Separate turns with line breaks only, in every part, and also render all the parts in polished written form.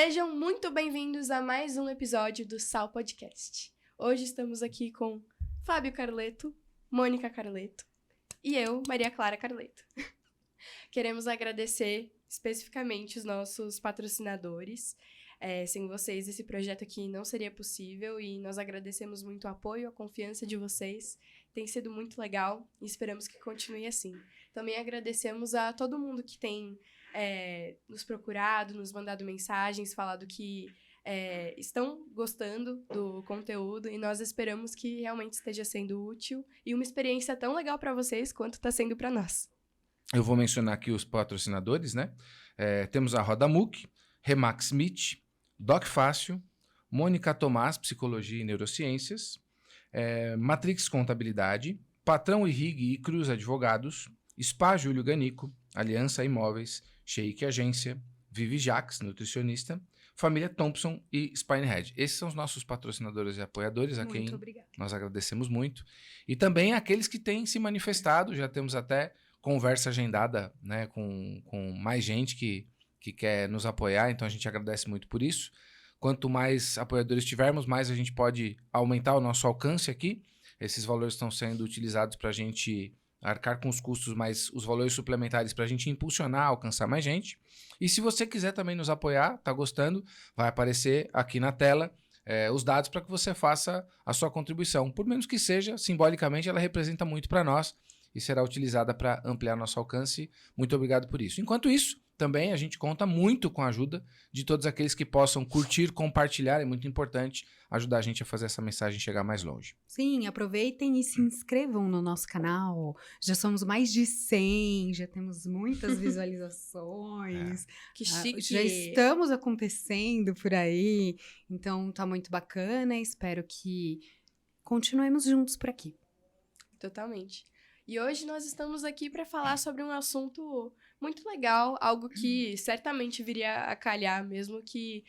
Sejam muito bem-vindos a mais um episódio do Sal Podcast. Hoje estamos aqui com Fábio Carleto, Mônica Carleto e eu, Maria Clara Carleto. Queremos agradecer especificamente os nossos patrocinadores. Sem vocês, esse projeto aqui não seria possível e nós agradecemos muito o apoio, a confiança de vocês. Tem sido muito legal e esperamos que continue assim. Também agradecemos a todo mundo que tem nos procurado, nos mandado mensagens, falado que estão gostando do conteúdo e nós esperamos que realmente esteja sendo útil e uma experiência tão legal para vocês quanto está sendo para nós.
Eu vou mencionar aqui os patrocinadores, né? Temos a Roda MOOC, Remax Smith, Doc Fácil, Mônica Tomás, Psicologia e Neurociências, Matrix Contabilidade, Patrão e Rig e Cruz Advogados, Spa Júlio Ganico, Aliança Imóveis, Sheik Agência, Vivi Jax, nutricionista, Família Thompson e Spinehead. Esses são os nossos patrocinadores e apoiadores, a quem nós agradecemos muito. E também aqueles que têm se manifestado, já temos até conversa agendada, né, com mais gente que quer nos apoiar, então a gente agradece muito por isso. Quanto mais apoiadores tivermos, mais a gente pode aumentar o nosso alcance aqui. Esses valores estão sendo utilizados para a gente arcar com os custos, mas os valores suplementares para a gente impulsionar, alcançar mais gente. E se você quiser também nos apoiar, tá gostando, vai aparecer aqui na tela os dados para que você faça a sua contribuição. Por menos que seja, simbolicamente, ela representa muito para nós e será utilizada para ampliar nosso alcance. Muito obrigado por isso. Enquanto isso, também a gente conta muito com a ajuda de todos aqueles que possam curtir, compartilhar. É muito importante ajudar a gente a fazer essa mensagem chegar mais longe.
Sim, aproveitem e se inscrevam no nosso canal. Já somos mais de 100, já temos muitas visualizações.
Que chique!
Já estamos acontecendo por aí. Então tá muito bacana. Espero que continuemos juntos por aqui.
Totalmente. E hoje nós estamos aqui para falar sobre um assunto muito legal, algo que certamente viria a calhar, mesmo que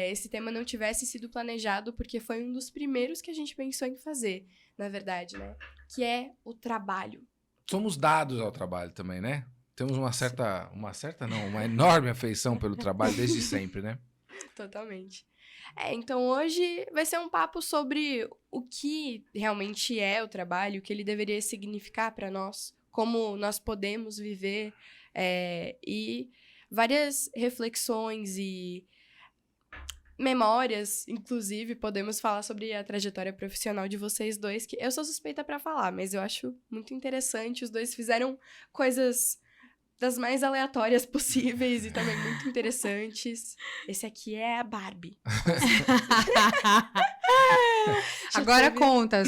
esse tema não tivesse sido planejado, porque foi um dos primeiros que a gente pensou em fazer, na verdade, né? Que é o trabalho.
Somos dados ao trabalho também, né? Temos uma enorme afeição pelo trabalho desde sempre, né?
Totalmente. Então hoje vai ser um papo sobre o que realmente é o trabalho, o que ele deveria significar para nós, como nós podemos viver, e várias reflexões e memórias, inclusive, podemos falar sobre a trajetória profissional de vocês dois, que eu sou suspeita para falar, mas eu acho muito interessante. Os dois fizeram coisas das mais aleatórias possíveis e também muito interessantes. Esse aqui é a Barbie.
Agora conta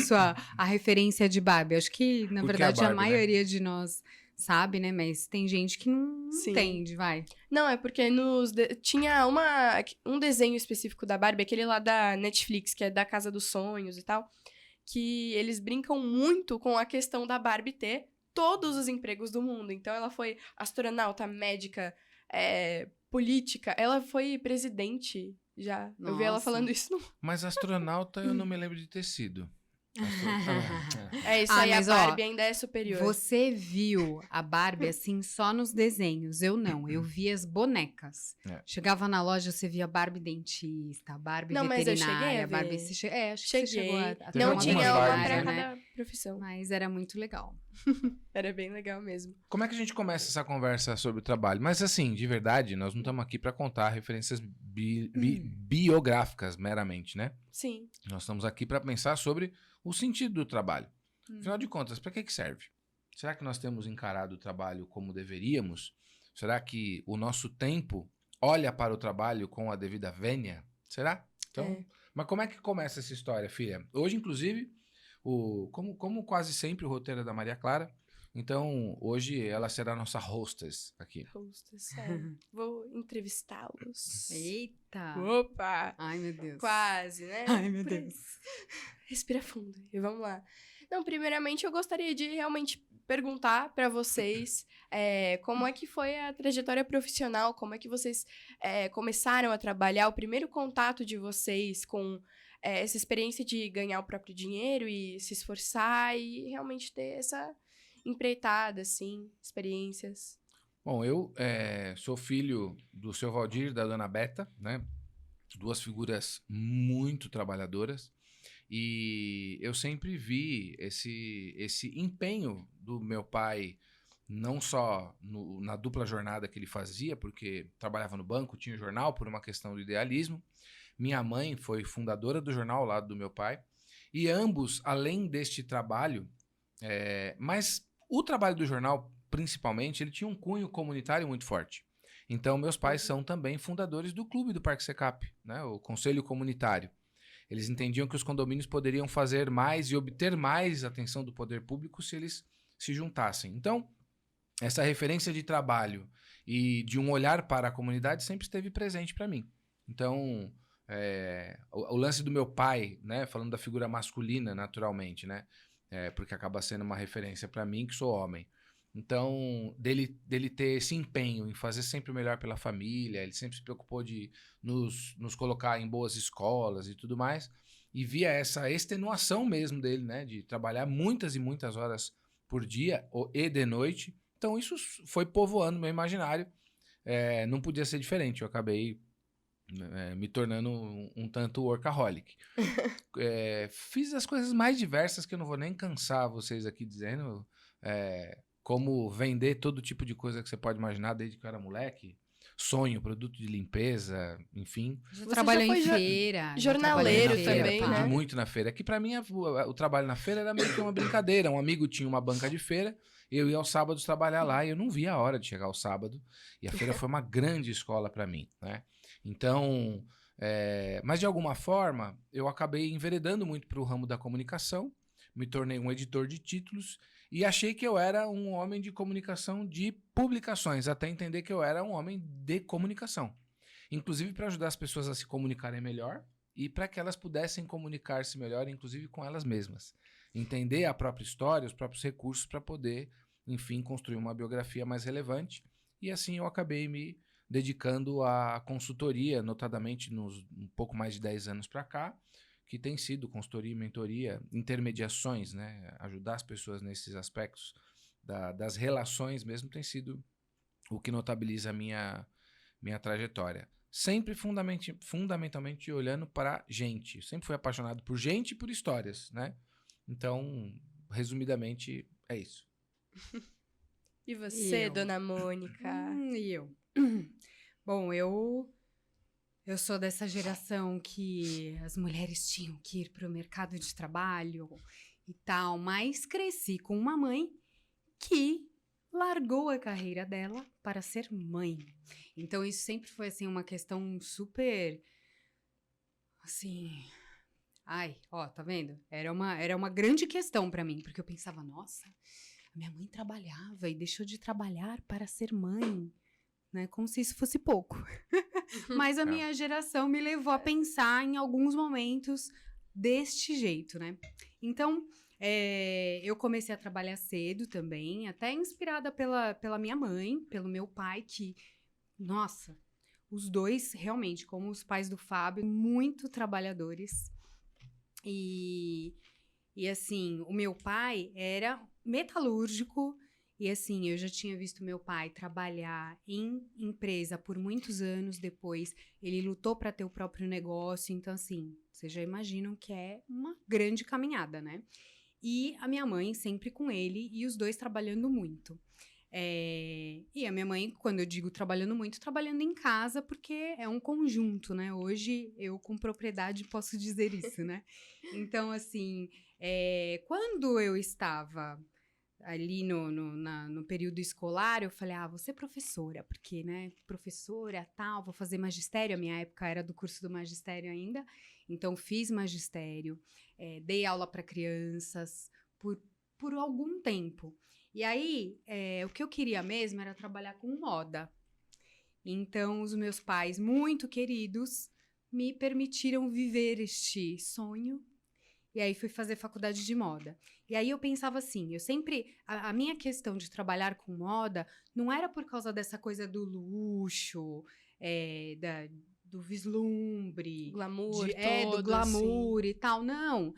a referência de Barbie. Acho que, na verdade, a maioria de nós sabe, né? Mas tem gente que não entende, vai.
Não, é porque tinha um desenho específico da Barbie, aquele lá da Netflix, que é da Casa dos Sonhos e tal, que eles brincam muito com a questão da Barbie ter todos os empregos do mundo. Então, ela foi astronauta, médica, política. Ela foi presidente já. Nossa. Eu vi ela falando isso.
Mas astronauta eu não me lembro de ter sido.
Isso aí, a Barbie ainda é superior.
Você viu a Barbie assim só nos desenhos, eu não, eu vi as bonecas. Chegava na loja, você via Barbie dentista, Barbie veterinária,
mas eu cheguei a ver.
Barbie... acho que você chegou a
não tinha uma pra
né?
cada profissão.
Mas era muito legal.
Era bem legal mesmo.
Como é que a gente começa essa conversa sobre o trabalho? Mas assim, de verdade, nós não estamos aqui para contar referências biográficas meramente, né?
Sim.
Nós estamos aqui para pensar sobre o sentido do trabalho. Afinal de contas, para que serve? Será que nós temos encarado o trabalho como deveríamos? Será que o nosso tempo olha para o trabalho com a devida vênia? Será? Então, mas como é que começa essa história, filha? Hoje, inclusive, como quase sempre, o roteiro é da Maria Clara. Então, hoje ela será a nossa hostess aqui.
Vou entrevistá-los.
Eita!
Opa!
Ai, meu Deus.
Quase, né?
Ai, meu Deus.
Respira fundo e vamos lá. Não, primeiramente eu gostaria de realmente perguntar para vocês como é que foi a trajetória profissional, como é que vocês começaram a trabalhar, o primeiro contato de vocês com essa experiência de ganhar o próprio dinheiro e se esforçar e realmente ter essa empreitada, assim, experiências.
Bom, eu sou filho do seu Valdir e da dona Beta, né? duas figuras muito trabalhadoras. E eu sempre vi esse empenho do meu pai, não só na dupla jornada que ele fazia, porque trabalhava no banco, tinha jornal por uma questão do idealismo. Minha mãe foi fundadora do jornal ao lado do meu pai. E ambos, além deste trabalho, mas o trabalho do jornal, principalmente, ele tinha um cunho comunitário muito forte. Então, meus pais são também fundadores do clube do Parque Secap, né, o Conselho Comunitário. Eles entendiam que os condomínios poderiam fazer mais e obter mais atenção do poder público se eles se juntassem. Então, essa referência de trabalho e de um olhar para a comunidade sempre esteve presente para mim. Então, o lance do meu pai, né, falando da figura masculina, naturalmente, né, porque acaba sendo uma referência para mim, que sou homem. Então, dele ter esse empenho em fazer sempre o melhor pela família, ele sempre se preocupou de nos colocar em boas escolas e tudo mais, e via essa extenuação mesmo dele, né, de trabalhar muitas e muitas horas por dia e de noite. Então, isso foi povoando meu imaginário. Não podia ser diferente, eu acabei me tornando um tanto workaholic. Fiz as coisas mais diversas que eu não vou nem cansar vocês aqui dizendo, como vender todo tipo de coisa que você pode imaginar desde que eu era moleque. Sonho, produto de limpeza, enfim.
Você trabalhou em feira.
Jornaleiro também,
né?
né?
Muito na feira. Que pra mim o trabalho na feira era meio que uma brincadeira. Um amigo tinha uma banca de feira, eu ia aos sábados trabalhar lá e eu não via a hora de chegar ao sábado. E a feira foi uma grande escola pra mim, né? Então, mas de alguma forma, eu acabei enveredando muito pro ramo da comunicação, me tornei um editor de títulos e achei que eu era um homem de comunicação de publicações, até entender que eu era um homem de comunicação. Inclusive para ajudar as pessoas a se comunicarem melhor e para que elas pudessem comunicar-se melhor, inclusive com elas mesmas. Entender a própria história, os próprios recursos para poder, enfim, construir uma biografia mais relevante. E assim eu acabei me dedicando à consultoria, notadamente nos um pouco mais de 10 anos para cá, que tem sido consultoria, mentoria, intermediações, né? Ajudar as pessoas nesses aspectos das relações mesmo tem sido o que notabiliza a minha trajetória. Sempre fundamentalmente olhando para gente. Sempre fui apaixonado por gente e por histórias, né? Então, resumidamente, é isso.
E você, dona Mônica?
E eu? Bom, eu sou dessa geração que as mulheres tinham que ir para o mercado de trabalho e tal, mas cresci com uma mãe que largou a carreira dela para ser mãe. Então isso sempre foi assim uma questão super assim, tá vendo? Era uma grande questão para mim, porque eu pensava, nossa, a minha mãe trabalhava e deixou de trabalhar para ser mãe. Né, como se isso fosse pouco. Mas a minha geração me levou a pensar em alguns momentos deste jeito, né? Então, eu comecei a trabalhar cedo também, até inspirada pela minha mãe, pelo meu pai, que, nossa, os dois, realmente, como os pais do Fábio, muito trabalhadores. E assim, o meu pai era metalúrgico. E assim, eu já tinha visto meu pai trabalhar em empresa por muitos anos depois. Ele lutou para ter o próprio negócio. Então, assim, vocês já imaginam que é uma grande caminhada, né? E a minha mãe sempre com ele e os dois trabalhando muito. E a minha mãe, quando eu digo trabalhando muito, trabalhando em casa, porque é um conjunto, né? Hoje, eu com propriedade posso dizer isso, né? Então, assim, quando eu estava ali no período escolar, eu falei, vou ser professora, porque, né, professora, tal, vou fazer magistério. A minha época era do curso do magistério ainda, então fiz magistério, dei aula para crianças por algum tempo. E aí, o que eu queria mesmo era trabalhar com moda. Então, os meus pais, muito queridos, me permitiram viver este sonho. E aí fui fazer faculdade de moda. E aí eu pensava assim, eu sempre... A minha questão de trabalhar com moda não era por causa dessa coisa do luxo, do vislumbre.
Glamour
do glamour assim. E tal. Não.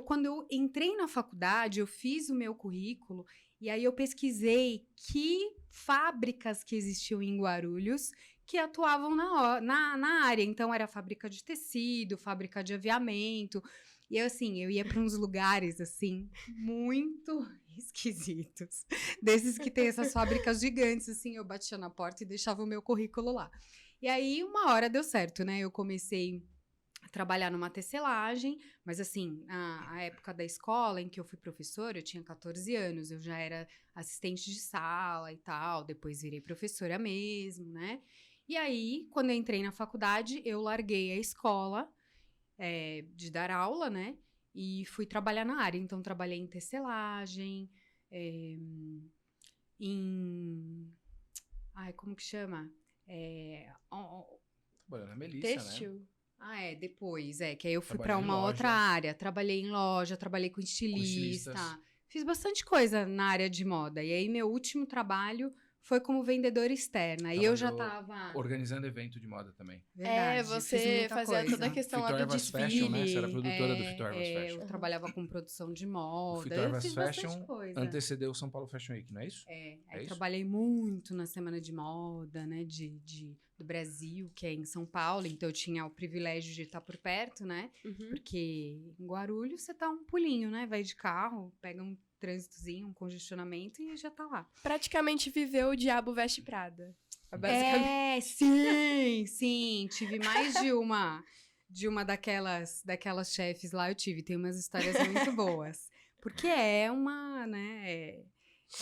Quando eu entrei na faculdade, eu fiz o meu currículo e aí eu pesquisei que fábricas que existiam em Guarulhos que atuavam na área. Então, era fábrica de tecido, fábrica de aviamento. E eu ia para uns lugares, assim, muito esquisitos. Desses que tem essas fábricas gigantes, assim, eu batia na porta e deixava o meu currículo lá. E aí, uma hora deu certo, né? Eu comecei a trabalhar numa tecelagem, mas assim, na época da escola em que eu fui professora, eu tinha 14 anos, eu já era assistente de sala e tal, depois virei professora mesmo, né? E aí, quando eu entrei na faculdade, eu larguei a escola de dar aula, né? E fui trabalhar na área. Então, trabalhei em tecelagem, Ai, como que chama?
Trabalhando na Melissa, né?
Têxtil.
Depois, que aí eu fui
Trabalhou
pra
em
uma
loja.
outra área. Trabalhei em loja, trabalhei com estilista.
estilistas.
Fiz bastante coisa na área de moda. E aí, meu último trabalho foi como vendedora externa. E eu já
Trabalhou
tava...
Organizando evento de moda também.
Verdade, fiz
Você
muita
fazia
coisa.
toda a questão lá
Fito
do
Ervas
desfile.
Fashion, né? Você era produtora do Fito Ervas Fashion.
Eu trabalhava com produção de
O
moda.
Fito
Eu
Ervas
fiz
Fashion
bastante coisa.
antecedeu o São Paulo Fashion Week, não é isso?
Aí
É isso?
trabalhei muito na Semana de Moda, né, do Brasil, que é em São Paulo, então eu tinha o privilégio de estar por perto, né,
Uhum.
porque em Guarulhos você tá um pulinho, né, vai de carro, pega um trânsitozinho, um congestionamento e já tá lá.
Praticamente viveu o Diabo Veste Prada.
Sim, tive mais de uma daquelas chefes lá, eu tive, tem umas histórias muito boas, porque é uma, né,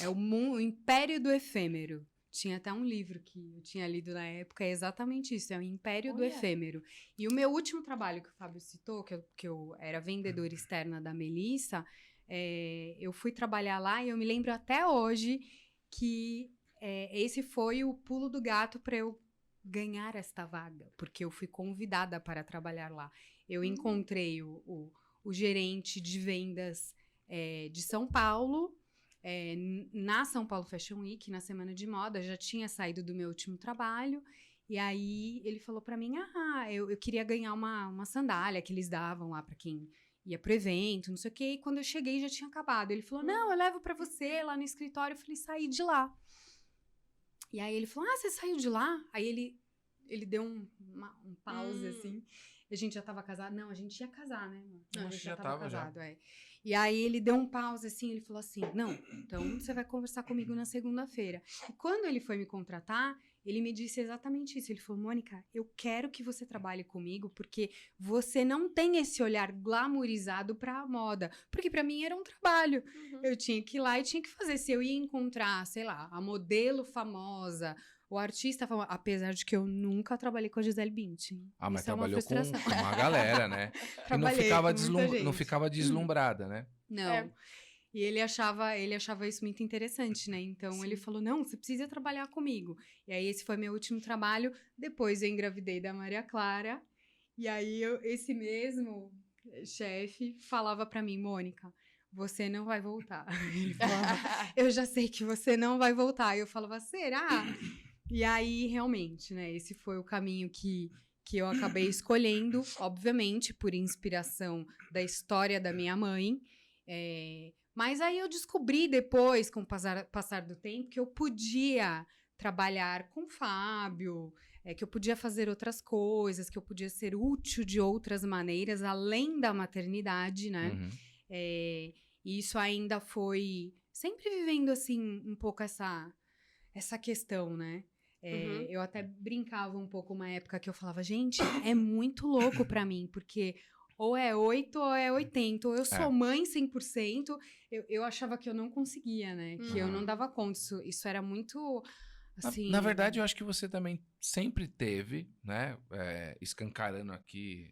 é o império do efêmero. Tinha até um livro que eu tinha lido na época, é exatamente isso, é o império do
Olha.
efêmero. E o meu último trabalho que o Fábio citou, que eu era vendedora externa da Melissa, eu fui trabalhar lá e eu me lembro até hoje que esse foi o pulo do gato para eu ganhar esta vaga, porque eu fui convidada para trabalhar lá. Eu encontrei o gerente de vendas de São Paulo, na São Paulo Fashion Week, na Semana de Moda, já tinha saído do meu último trabalho, e aí ele falou para mim, eu queria ganhar uma sandália que eles davam lá para quem ia pro evento, não sei o quê, e quando eu cheguei já tinha acabado. Ele falou, não, eu levo para você lá no escritório. Eu falei, saí de lá. E aí ele falou, você saiu de lá? Aí ele deu um pause, assim. A gente já tava casado? Não, a gente ia casar, né?
Não,
a
a
gente
gente já tava
casado, E aí ele deu um pause, assim, ele falou assim, não, então você vai conversar comigo na segunda-feira. E quando ele foi me contratar, ele me disse exatamente isso. Ele falou, Mônica, eu quero que você trabalhe comigo porque você não tem esse olhar glamourizado pra moda. Porque pra mim era um trabalho.
Uhum.
Eu tinha que ir lá e tinha que fazer. Se eu ia encontrar, sei lá, a modelo famosa, o artista famoso, apesar de que eu nunca trabalhei com a Gisele Bündchen.
Mas
Isso é uma
trabalhou com
frustração.
uma galera, né? Que não
Trabalhei
ficava,
com muita gente.
não ficava deslumbrada, né?
Não. E ele achava isso muito interessante, né? Então
Sim.
ele falou, não, você precisa trabalhar comigo. E aí esse foi meu último trabalho. Depois eu engravidei da Maria Clara. E aí esse mesmo chefe falava pra mim, Mônica, você não vai voltar. Ele falava, eu já sei que você não vai voltar. E eu falava, será? E aí, realmente, né? Esse foi o caminho que eu acabei escolhendo, obviamente, por inspiração da história da minha mãe. Mas aí eu descobri depois, com o passar do tempo, que eu podia trabalhar com o Fábio, que eu podia fazer outras coisas, que eu podia ser útil de outras maneiras, além da maternidade, né?
Uhum.
E isso ainda foi sempre vivendo, assim, um pouco essa questão, né?
Uhum.
Eu até brincava um pouco uma época que eu falava, gente, é muito louco pra mim, porque ou é 8 ou é 80, ou eu sou mãe 100%, eu achava que eu não conseguia, né? Que eu não dava conta, isso era muito, assim...
Na verdade, eu acho que você também sempre teve, né? Escancarando aqui,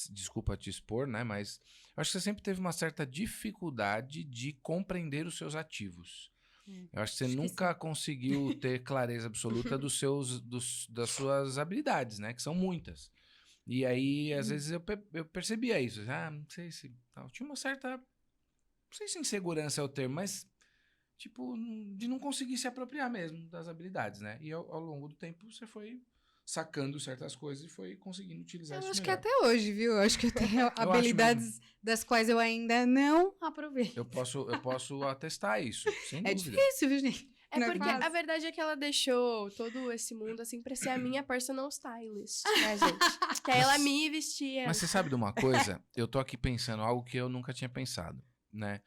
desculpa te expor, né? Mas eu acho que você sempre teve uma certa dificuldade de compreender os seus ativos. Eu acho que você nunca conseguiu ter clareza absoluta das suas habilidades, né? Que são muitas. E aí, às vezes, eu percebia isso. Não sei se... Eu tinha uma certa... Não sei se insegurança é o termo, mas... Tipo, de não conseguir se apropriar mesmo das habilidades, né? E ao longo do tempo, você foi sacando certas coisas e foi conseguindo utilizar isso
Eu acho
melhor.
que até hoje, viu? Eu acho que eu tenho habilidades das quais eu ainda não aproveito.
Eu posso atestar isso, sem dúvida.
É difícil, viu, gente?
É
Não é
porque
fácil?
a verdade é que ela deixou todo esse mundo assim pra ser a minha personal stylist, né, gente? Que aí ela me vestia.
Mas você sabe de uma coisa? Eu tô aqui pensando algo que eu nunca tinha pensado, né?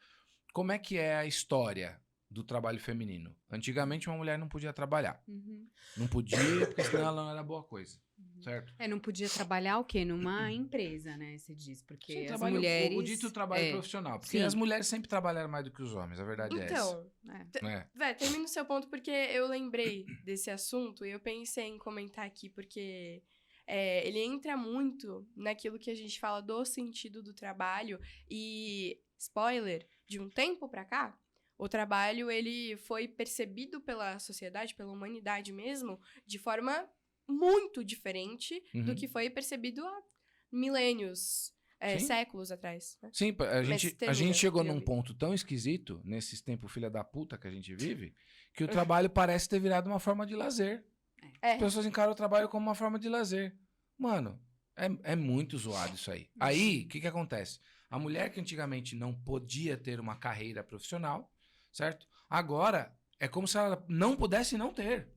Como é que é a história do trabalho feminino? Antigamente uma mulher não podia trabalhar.
Uhum.
Não podia, porque senão ela não era boa coisa, certo?
Não podia trabalhar o quê? Numa empresa, né? Se diz, porque
Sim,
as
trabalho,
mulheres...
o dito trabalho profissional. Porque
Sim.
as mulheres sempre trabalharam mais do que os homens, a verdade é essa.
Então,
É.
Vé, termina o seu ponto porque eu lembrei desse assunto e eu pensei em comentar aqui porque ele entra muito naquilo que a gente fala do sentido do trabalho e, spoiler, de um tempo pra cá, o trabalho ele foi percebido pela sociedade, pela humanidade mesmo, de forma muito diferente do
Uhum.
que foi percebido há milênios,
Sim.
séculos atrás. Né?
Sim, a gente
termina,
chegou
queria
num
ouvir.
ponto tão esquisito, nesses tempos filha da puta que a gente vive, que o trabalho parece ter virado uma forma de lazer. As pessoas encaram o trabalho como uma forma de lazer. Mano, é muito zoado isso aí. Aí, o que acontece? A mulher que antigamente não podia ter uma carreira profissional, certo? Agora, é como se ela não pudesse não ter.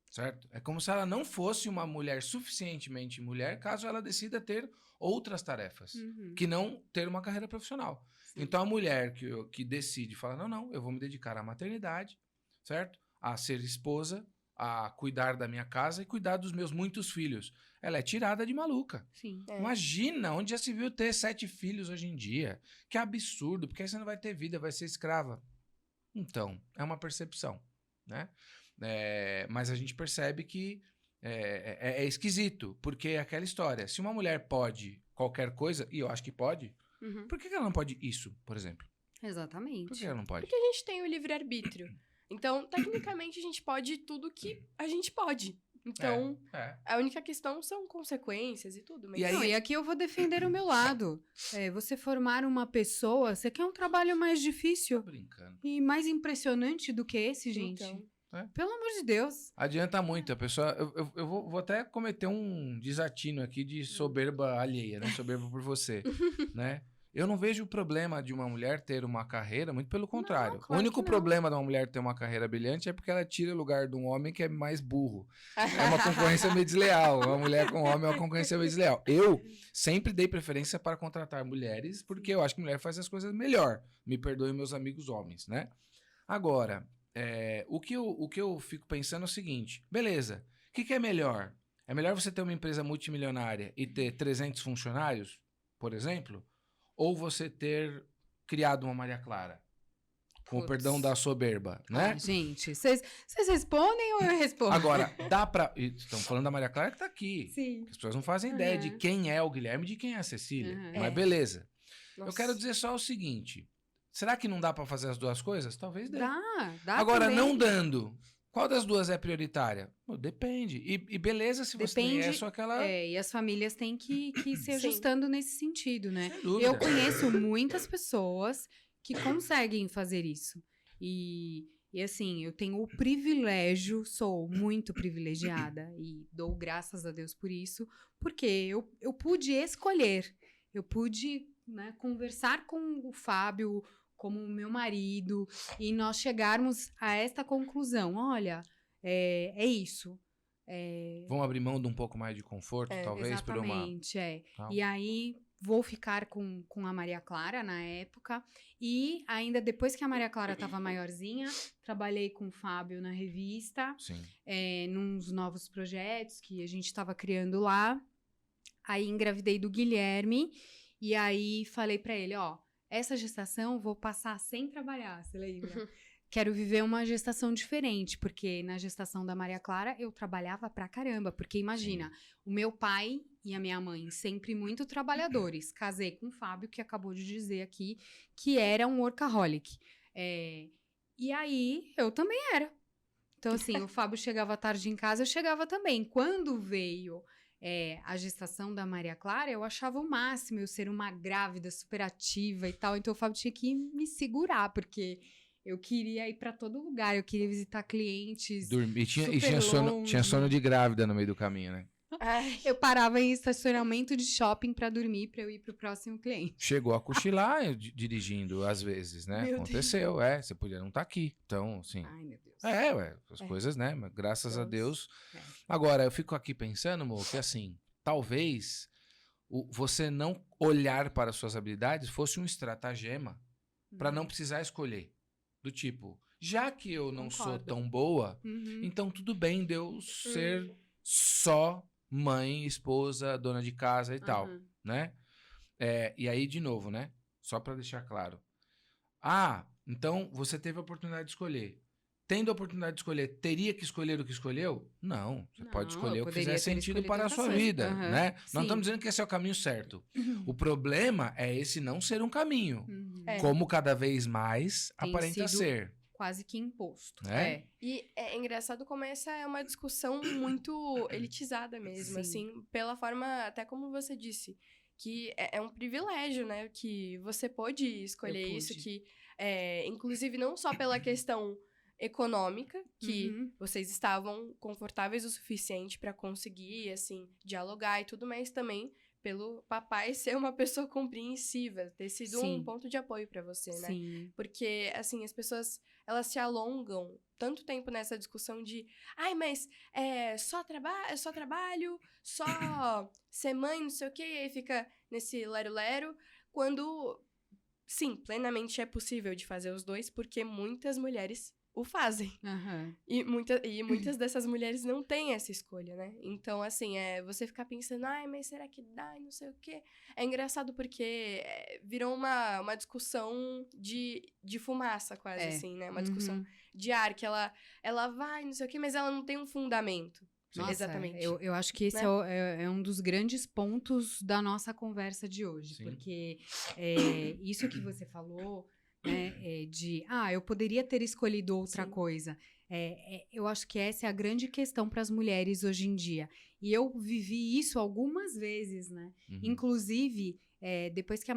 Certo? É como se ela não fosse uma mulher suficientemente mulher, caso ela decida ter outras tarefas, que não ter uma carreira profissional.
Sim.
Então, a mulher que decide, fala, não, eu vou me dedicar à maternidade, certo? A ser esposa, a cuidar da minha casa e cuidar dos meus muitos filhos. Ela é tirada de maluca.
Sim.
Imagina, onde já se viu ter 7 filhos hoje em dia? Que absurdo, porque aí você não vai ter vida, vai ser escrava. Então, é uma percepção, né? Mas a gente percebe que é esquisito, porque é aquela história. Se uma mulher pode qualquer coisa, e eu acho que pode, por que ela não pode isso, por exemplo?
Exatamente.
Por que ela não pode?
Porque a gente tem o livre-arbítrio. Então, tecnicamente, a gente pode tudo que a gente pode. Então, a única questão são consequências e tudo. Mas...
E aí-
Não, e aqui eu vou defender o meu lado. Você formar uma pessoa, você quer um trabalho mais difícil
Tô brincando.
e mais impressionante do que esse, gente?
Então,
Pelo amor de Deus.
Adianta muito. A pessoa. Eu vou até cometer um desatino aqui de soberba alheia, né? Soberba por você, né? Eu não vejo o problema de uma mulher ter uma carreira, muito pelo contrário.
claro
O único
que não.
problema de uma mulher ter uma carreira brilhante é porque ela tira o lugar de um homem que é mais burro. É uma concorrência meio desleal. Uma mulher com um homem é uma concorrência meio desleal. Eu sempre dei preferência para contratar mulheres, porque eu acho que mulher faz as coisas melhor. Me perdoem meus amigos homens, né? Agora, o que eu fico pensando é o seguinte. Beleza, o que é melhor? É melhor você ter uma empresa multimilionária e ter 300 funcionários, por exemplo? Ou você ter criado uma Maria Clara? Com o
Putz.
perdão da soberba, né?
Ah, gente, vocês respondem ou eu respondo?
Agora, dá pra... Estamos falando da Maria Clara que tá aqui.
Sim.
As pessoas não fazem ideia de
Uhum.
quem é o Guilherme e de quem é a Cecília.
Uhum.
Mas beleza.
Nossa.
Eu quero dizer só o seguinte. Será que não dá pra fazer as duas coisas? Talvez dê.
Dá
Agora,
também.
não dando. Qual das duas é prioritária? Pô, depende. E beleza se você tem
Depende,
essa ou aquela...
e as famílias têm que se
Sim.
ajustando nesse sentido, né?
Sem dúvida.
Eu conheço muitas pessoas que conseguem fazer isso. E assim, eu tenho o privilégio, sou muito privilegiada e dou graças a Deus por isso, porque eu pude escolher, eu pude, né, conversar com o Fábio como meu marido e nós chegarmos a esta conclusão. Olha, é isso.
Vão abrir mão de um pouco mais de conforto, talvez, por uma...
Exatamente,
Tal.
E aí, vou ficar com a Maria Clara na época. E ainda depois que a Maria Clara estava maiorzinha, trabalhei com o Fábio na revista,
Sim.
nos novos projetos que a gente estava criando lá. Aí engravidei do Guilherme. E aí falei para ele, ó, essa gestação vou passar sem trabalhar, você lembra? Quero viver uma gestação diferente, porque na gestação da Maria Clara eu trabalhava pra caramba. Porque imagina, o meu pai e a minha mãe sempre muito trabalhadores. Casei com o Fábio, que acabou de dizer aqui que era um workaholic. E aí eu também era. Então assim, o Fábio chegava tarde em casa, eu chegava também. Quando veio a gestação da Maria Clara, eu achava o máximo eu ser uma grávida super ativa e tal. Então o Fábio tinha que me segurar, porque... eu queria ir pra todo lugar, eu queria visitar clientes.
Dormir. E
super
tinha
longe.
sono de grávida no meio do caminho, né?
Ai,
Eu parava em estacionamento de shopping pra dormir, pra eu ir pro próximo cliente.
Chegou a cochilar dirigindo, às vezes, né?
Meu
Aconteceu, você podia não estar aqui. Então, assim.
Ai, meu Deus.
As coisas, né? Mas graças a Deus.
É.
Agora, eu fico aqui pensando, amor, que assim, talvez você não olhar para suas habilidades fosse um estratagema para não precisar escolher. Do tipo, já que eu não sou
Concordo.
tão boa,
Uhum.
então tudo bem de eu ser só mãe, esposa, dona de casa e tal,
Uhum.
né? E aí, de novo, né? Só para deixar claro. Então você teve a oportunidade de escolher. Tendo a oportunidade de escolher, teria que escolher o que escolheu? Não. Você pode
Não,
escolher
eu
o que
poderia
fizer
ter
sentido
escolhido
para a
outra
sua
coisa.
vida,
Aham,
né?
sim.
Não estamos dizendo que esse é o caminho certo. O problema é esse não ser um caminho.
Uhum.
É.
Como cada vez mais
Tem
aparenta
sido
ser.
Quase que imposto.
Né?
E é engraçado como essa é uma discussão muito elitizada mesmo,
Sim.
assim, pela forma, até como você disse, que é um privilégio, né, que você pôde escolher
Eu
isso,
pude.
que, inclusive, não só pela questão econômica, que
Uhum.
vocês estavam confortáveis o suficiente para conseguir, assim, dialogar e tudo, mas também pelo papai ser uma pessoa compreensiva, ter sido um
Sim.
ponto de apoio para você, né?
Sim.
Porque, assim, as pessoas, elas se alongam tanto tempo nessa discussão de mas só trabalho, só ser mãe, não sei o quê, e aí fica nesse lero-lero, quando, sim, plenamente é possível de fazer os dois, porque muitas mulheres o fazem.
Aham.
E muitas dessas mulheres não têm essa escolha, né? Então, assim, você ficar pensando, mas será que dá? E não sei o quê. É engraçado porque virou uma discussão de fumaça, quase, assim, né? Uma discussão
Uhum.
de ar, que ela vai, não sei o quê, mas ela não tem um fundamento.
Nossa,
Exatamente.
eu acho que esse
Né?
é um dos grandes pontos da nossa conversa de hoje.
Sim.
Porque isso que você falou, né, eu poderia ter escolhido outra
Sim.
coisa. Eu acho que essa é a grande questão para as mulheres hoje em dia. E eu vivi isso algumas vezes, né?
Uhum.
Inclusive, depois que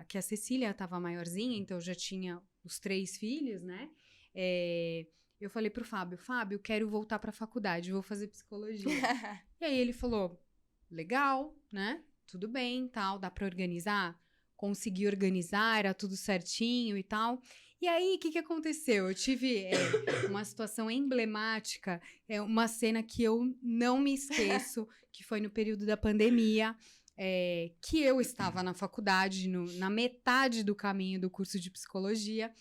que a Cecília estava maiorzinha, então eu já tinha os 3 filhos, né? Eu falei pro Fábio, quero voltar pra faculdade, vou fazer psicologia. E aí ele falou, legal, né? Tudo bem, tal, dá pra organizar? Consegui organizar, era tudo certinho e tal. E aí, o que aconteceu? Eu tive uma situação emblemática, uma cena que eu não me esqueço, que foi no período da pandemia, que eu estava na faculdade, na metade do caminho do curso de psicologia,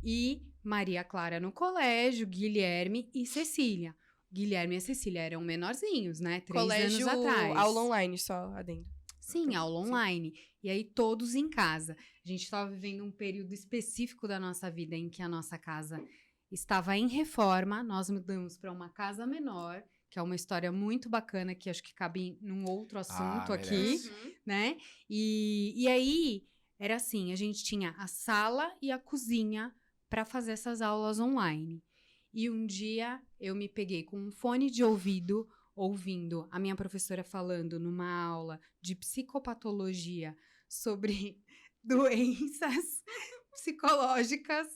e Maria Clara no colégio, Guilherme e Cecília. Guilherme e a Cecília eram menorzinhos, né? 3
Colégio,
anos atrás.
aula online, só adendo.
Sim, aula online. E aí, todos em casa. A gente estava vivendo um período específico da nossa vida em que a nossa casa estava em reforma. Nós mudamos para uma casa menor, que é uma história muito bacana, que acho que cabe num outro assunto aqui,
merece.
né? E aí, era assim, a gente tinha a sala e a cozinha para fazer essas aulas online. E um dia, eu me peguei com um fone de ouvido, ouvindo a minha professora falando numa aula de psicopatologia sobre doenças psicológicas,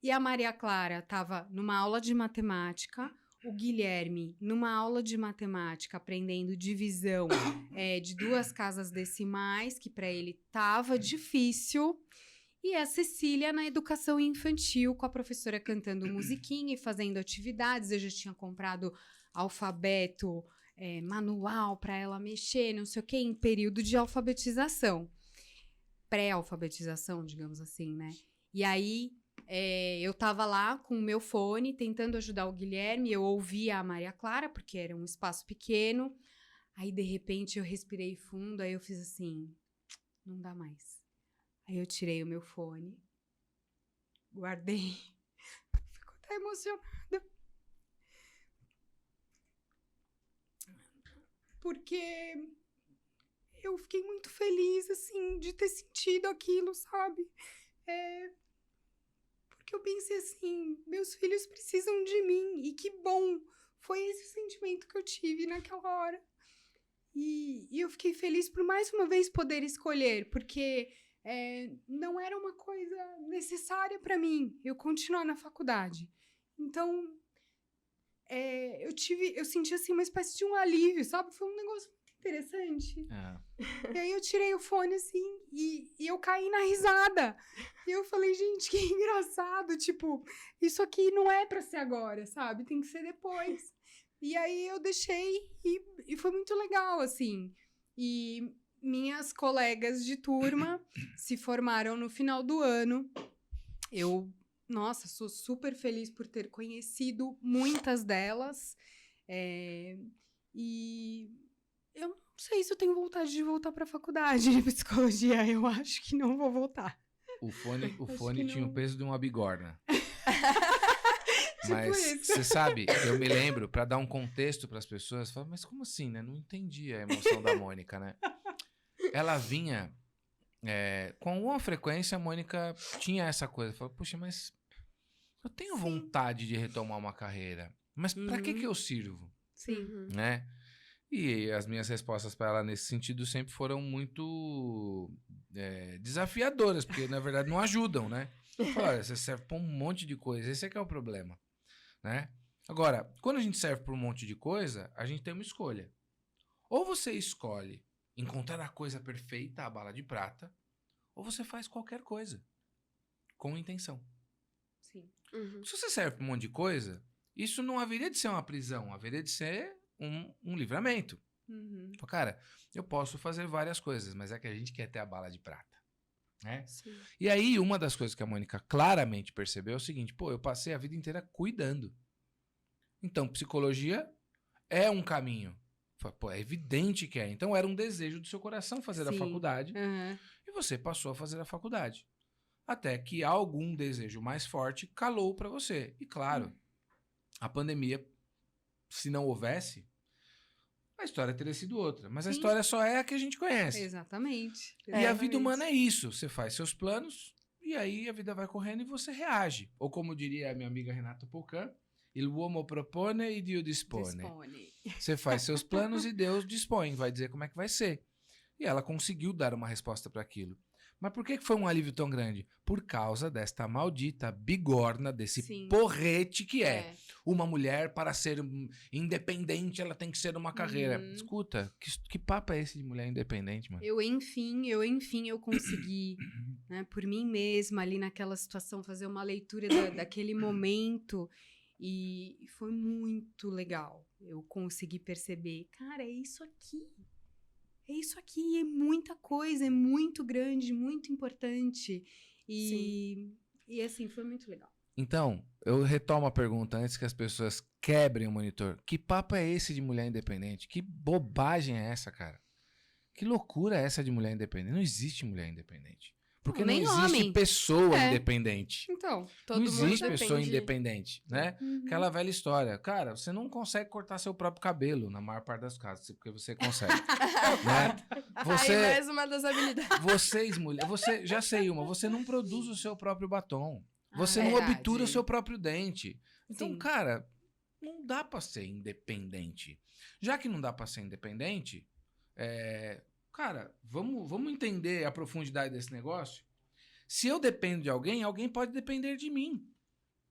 e a Maria Clara estava numa aula de matemática, o Guilherme numa aula de matemática aprendendo divisão de 2 casas decimais, que para ele estava difícil, e a Cecília na educação infantil, com a professora cantando musiquinha e fazendo atividades. Eu já tinha comprado alfabeto, manual para ela mexer, não sei o quê, em período de alfabetização. Pré-alfabetização, digamos assim, né? E aí, eu tava lá com o meu fone, tentando ajudar o Guilherme, eu ouvia a Maria Clara, porque era um espaço pequeno. Aí, de repente, eu respirei fundo, aí eu fiz assim, não dá mais. Aí eu tirei o meu fone, guardei, fico até emocionada. Porque eu fiquei muito feliz, assim, de ter sentido aquilo, sabe? Porque eu pensei assim, meus filhos precisam de mim, e que bom! Foi esse sentimento que eu tive naquela hora. E eu fiquei feliz por mais uma vez poder escolher, porque não era uma coisa necessária para mim eu continuar na faculdade. Então, eu senti, assim, uma espécie de um alívio, sabe? Foi um negócio muito interessante. E aí eu tirei o fone, assim, e eu caí na risada. E eu falei, gente, que engraçado. Tipo, isso aqui não é pra ser agora, sabe? Tem que ser depois. E aí eu deixei e foi muito legal, assim. E minhas colegas de turma se formaram no final do ano. Nossa, sou super feliz por ter conhecido muitas delas. E eu não sei se eu tenho vontade de voltar para a faculdade de psicologia. Eu acho que não vou voltar.
O fone tinha o peso de uma bigorna.
Tipo
Mas
isso.
você sabe, eu me lembro, para dar um contexto para as pessoas, falam, mas como assim, né? Não entendi a emoção da Mônica, né? Ela vinha com alguma frequência, a Mônica tinha essa coisa. Falou, puxa, mas eu tenho vontade de retomar uma carreira. Mas para que eu sirvo?
Sim.
Né? E as minhas respostas para ela nesse sentido sempre foram muito desafiadoras, porque na verdade não ajudam, né? Olha, você serve para um monte de coisa, esse é que é o problema, né? Agora, quando a gente serve para um monte de coisa, a gente tem uma escolha. Ou você escolhe encontrar a coisa perfeita, a bala de prata, ou você faz qualquer coisa com intenção.
Sim.
Se você serve para um monte de coisa, isso não haveria de ser uma prisão, haveria de ser um livramento. Cara, eu posso fazer várias coisas, mas é que a gente quer ter a bala de prata. Né? E aí, uma das coisas que a Mônica claramente percebeu é o seguinte, eu passei a vida inteira cuidando. Então, psicologia é um caminho. É evidente que é. Então, era um desejo do seu coração fazer a faculdade. E você passou a fazer a faculdade. Até que algum desejo mais forte calou para você. E claro, a pandemia, se não houvesse, a história teria sido outra. Mas a história só é a que a gente conhece.
Exatamente.
E a vida humana é isso. Você faz seus planos e aí a vida vai correndo e você reage. Ou como diria a minha amiga Renata Pocan, il uomo propone e Dio dispone. Você faz seus planos e Deus dispõe, vai dizer como é que vai ser. E ela conseguiu dar uma resposta para aquilo. Mas por que foi um alívio tão grande? Por causa desta maldita bigorna, desse porrete que é. Uma mulher, para ser independente, ela tem que ser uma carreira. Escuta, que papo é esse de mulher independente, mano?
Eu consegui, né, por mim mesma, ali naquela situação, fazer uma leitura daquele momento. E foi muito legal. Eu consegui perceber, cara, é isso aqui. É isso aqui, é muita coisa, é muito grande, muito importante. E assim, foi muito legal.
Então, eu retomo a pergunta antes que as pessoas quebrem o monitor. Que papo é esse de mulher independente? Que bobagem é essa, cara? Que loucura é essa de mulher independente? Não existe mulher independente. Porque não existe pessoa independente.
Então,
não existe pessoa independente, né? Aquela velha história. Cara, você não consegue cortar seu próprio cabelo, na maior parte das casos, porque você consegue. Né?
Aí mais uma das habilidades.
Vocês, mulher, já sei uma, você não produz o seu próprio batom. Você não obtura o seu próprio dente. Então, cara, não dá pra ser independente. Já que não dá pra ser independente, cara, vamos entender a profundidade desse negócio. Se eu dependo de alguém, alguém pode depender de mim.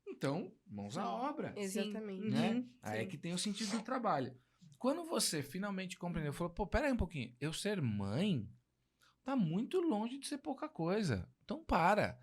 Então, mãos à obra.
Exatamente.
Né? Aí é que tem o sentido do trabalho. Quando você finalmente compreendeu, falou, pera aí um pouquinho, eu ser mãe tá muito longe de ser pouca coisa. Então, para.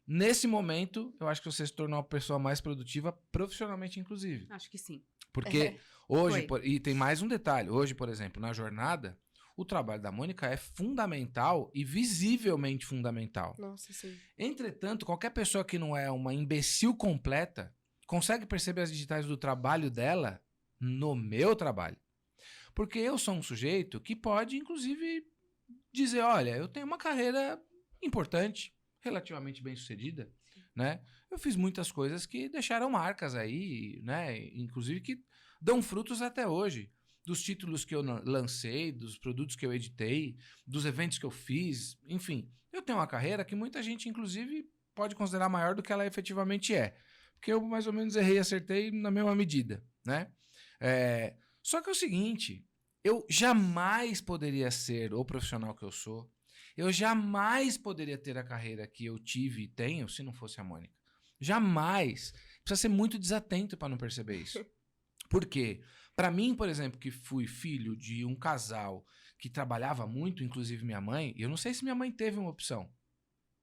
Nesse momento, eu acho que você se tornou uma pessoa mais produtiva, profissionalmente, inclusive.
Acho que sim.
Porque hoje, e tem mais um detalhe, hoje, por exemplo, na jornada, o trabalho da Mônica é fundamental e visivelmente fundamental.
Nossa, sim.
Entretanto, qualquer pessoa que não é uma imbecil completa consegue perceber as digitais do trabalho dela no meu trabalho. Porque eu sou um sujeito que pode, inclusive, dizer, olha, eu tenho uma carreira importante, relativamente bem sucedida, né? Eu fiz muitas coisas que deixaram marcas aí, né? Inclusive que dão frutos até hoje. Dos títulos que eu lancei, dos produtos que eu editei, dos eventos que eu fiz, enfim. Eu tenho uma carreira que muita gente, inclusive, pode considerar maior do que ela efetivamente é. Porque eu mais ou menos errei e acertei na mesma medida, né? Só que é o seguinte, eu jamais poderia ser o profissional que eu sou, eu jamais poderia ter a carreira que eu tive e tenho se não fosse a Mônica. Jamais. Precisa ser muito desatento para não perceber isso. Por quê? Pra mim, por exemplo, que fui filho de um casal que trabalhava muito, inclusive minha mãe, eu não sei se minha mãe teve uma opção.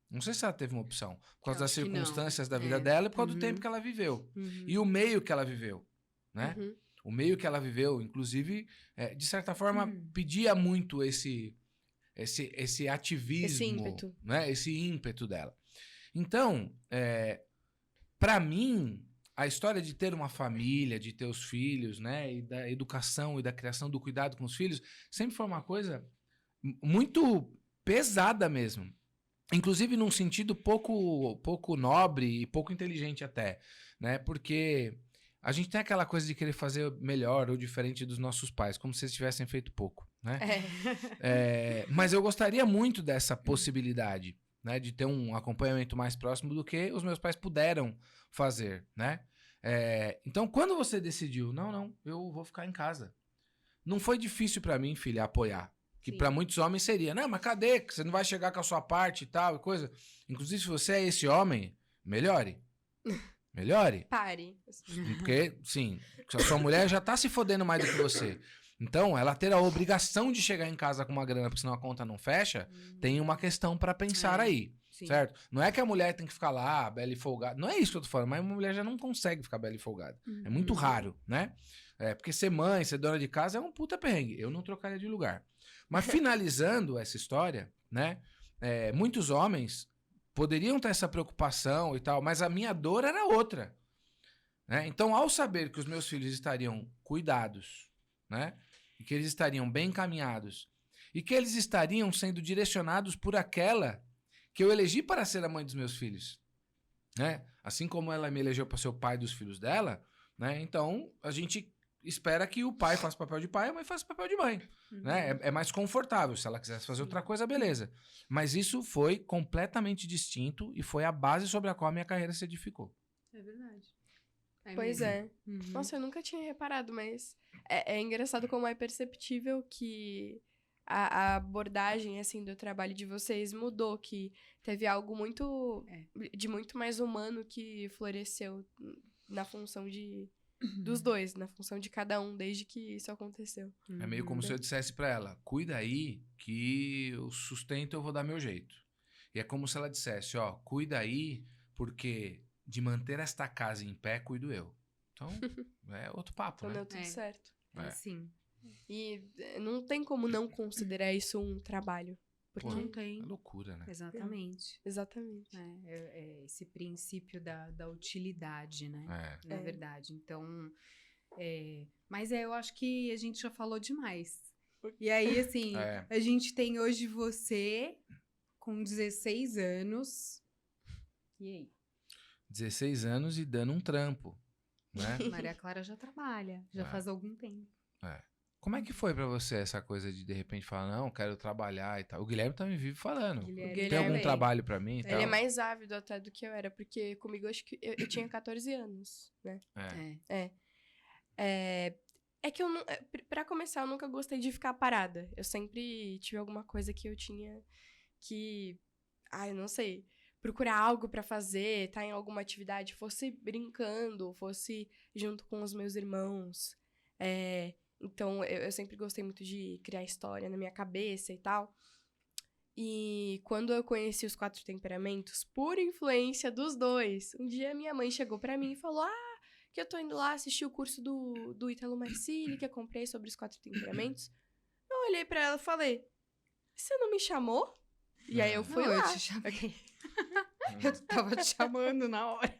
Não sei se ela teve uma opção. Por causa
Eu
das
acho que não.
circunstâncias da vida
É.
dela e por causa do
Uhum.
tempo que ela viveu.
Uhum.
E o meio que ela viveu, né?
Uhum.
O meio que ela viveu, inclusive, de certa forma, pedia muito esse ativismo.
Esse ímpeto.
Né? Esse ímpeto dela. Então, para mim, a história de ter uma família, de ter os filhos, né? E da educação e da criação, do cuidado com os filhos, sempre foi uma coisa muito pesada mesmo. Inclusive num sentido pouco nobre e pouco inteligente até, né? Porque a gente tem aquela coisa de querer fazer melhor ou diferente dos nossos pais, como se eles tivessem feito pouco, né? Mas eu gostaria muito dessa possibilidade, né? De ter um acompanhamento mais próximo do que os meus pais puderam fazer, né? Então, quando você decidiu, não, eu vou ficar em casa. Não foi difícil pra mim, filha, apoiar. Que
Sim.
pra muitos homens seria, não, mas cadê? Você não vai chegar com a sua parte e tal, e coisa. Inclusive, se você é esse homem, melhore. Melhore.
Pare.
Porque, sim, a sua mulher já tá se fodendo mais do que você. Então, ela ter a obrigação de chegar em casa com uma grana, porque senão a conta não fecha, tem uma questão pra pensar aí,
Sim.
certo? Não é que a mulher tem que ficar lá, bela e folgada. Não é isso que eu tô falando, mas uma mulher já não consegue ficar bela e folgada. É muito raro, né? Porque ser mãe, ser dona de casa é um puta perrengue. Eu não trocaria de lugar. Mas finalizando essa história, né? Muitos homens poderiam ter essa preocupação e tal, mas a minha dor era outra. Né? Então, ao saber que os meus filhos estariam cuidados, né? E que eles estariam bem encaminhados, e que eles estariam sendo direcionados por aquela que eu elegi para ser a mãe dos meus filhos, né? Assim como ela me elegeu para ser o pai dos filhos dela, né? Então, a gente espera que o pai faça o papel de pai e a mãe faça o papel de mãe. Né? É mais confortável. Se ela quisesse fazer outra coisa, beleza. Mas isso foi completamente distinto e foi a base sobre a qual a minha carreira se edificou.
É verdade.
Pois
mesmo.
é.
Uhum.
Nossa, eu nunca tinha reparado, mas é engraçado como é perceptível que a abordagem, assim, do trabalho de vocês mudou, que teve algo de muito mais humano que floresceu na função dos dois, na função de cada um, desde que isso aconteceu.
É meio como se eu dissesse pra ela, cuida aí que o sustento eu vou dar meu jeito. E é como se ela dissesse, ó, cuida aí porque de manter esta casa em pé, cuido eu. Então, é outro papo,
Então
né?
deu tudo certo.
Sim.
E não tem como não considerar isso um trabalho. Porque...
Pô,
Não tem.
É loucura, né?
Exatamente.
Exatamente.
É esse princípio da utilidade, né? Na verdade. Então, mas eu acho que a gente já falou demais. E aí, assim, a gente tem hoje você com 16 anos. E aí?
16 anos e dando um trampo, né?
Maria Clara já trabalha, já faz algum tempo.
Como é que foi pra você essa coisa de repente falar, não, quero trabalhar e tal? O Guilherme também vive falando.
Guilherme
Tem algum
também.
trabalho pra mim e tal?
Ele é mais ávido até do que eu era, porque comigo acho que eu tinha 14 anos, né? É que eu não. Pra começar, eu nunca gostei de ficar parada. Eu sempre tive alguma coisa que eu tinha que. Eu não sei. Procurar algo pra fazer, tá em alguma atividade, fosse brincando, fosse junto com os meus irmãos. Então, eu sempre gostei muito de criar história na minha cabeça e tal. E quando eu conheci os 4 temperamentos, por influência dos dois, um dia minha mãe chegou pra mim e falou: que eu tô indo lá assistir o curso do Ítalo Marcilli, que eu comprei sobre os 4 temperamentos. Eu olhei pra ela e falei: você não me chamou? E aí eu fui lá.
Eu te chamei. Eu tava te chamando na hora.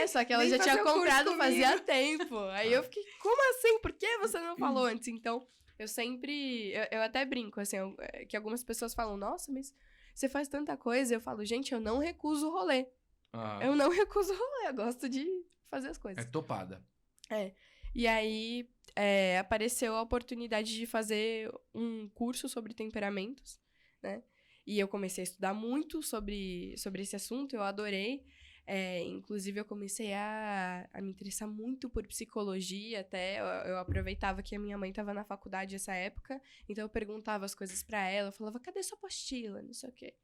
Só que ela
Vem
já tinha
fazer o curso
comprado
comigo.
fazia tempo. Aí eu fiquei, como assim? Por que você não falou antes? Então, eu sempre... Eu até brinco, assim, que algumas pessoas falam, nossa, mas você faz tanta coisa. Eu falo, gente, eu não recuso o rolê. Eu não recuso o rolê, eu gosto de fazer as coisas.
É topada.
E aí, apareceu a oportunidade de fazer um curso sobre temperamentos, né? E eu comecei a estudar muito sobre esse assunto, eu adorei. Inclusive, eu comecei a me interessar muito por psicologia, até eu aproveitava que a minha mãe estava na faculdade nessa época, então eu perguntava as coisas para ela, eu falava, cadê sua apostila? Não sei o quê.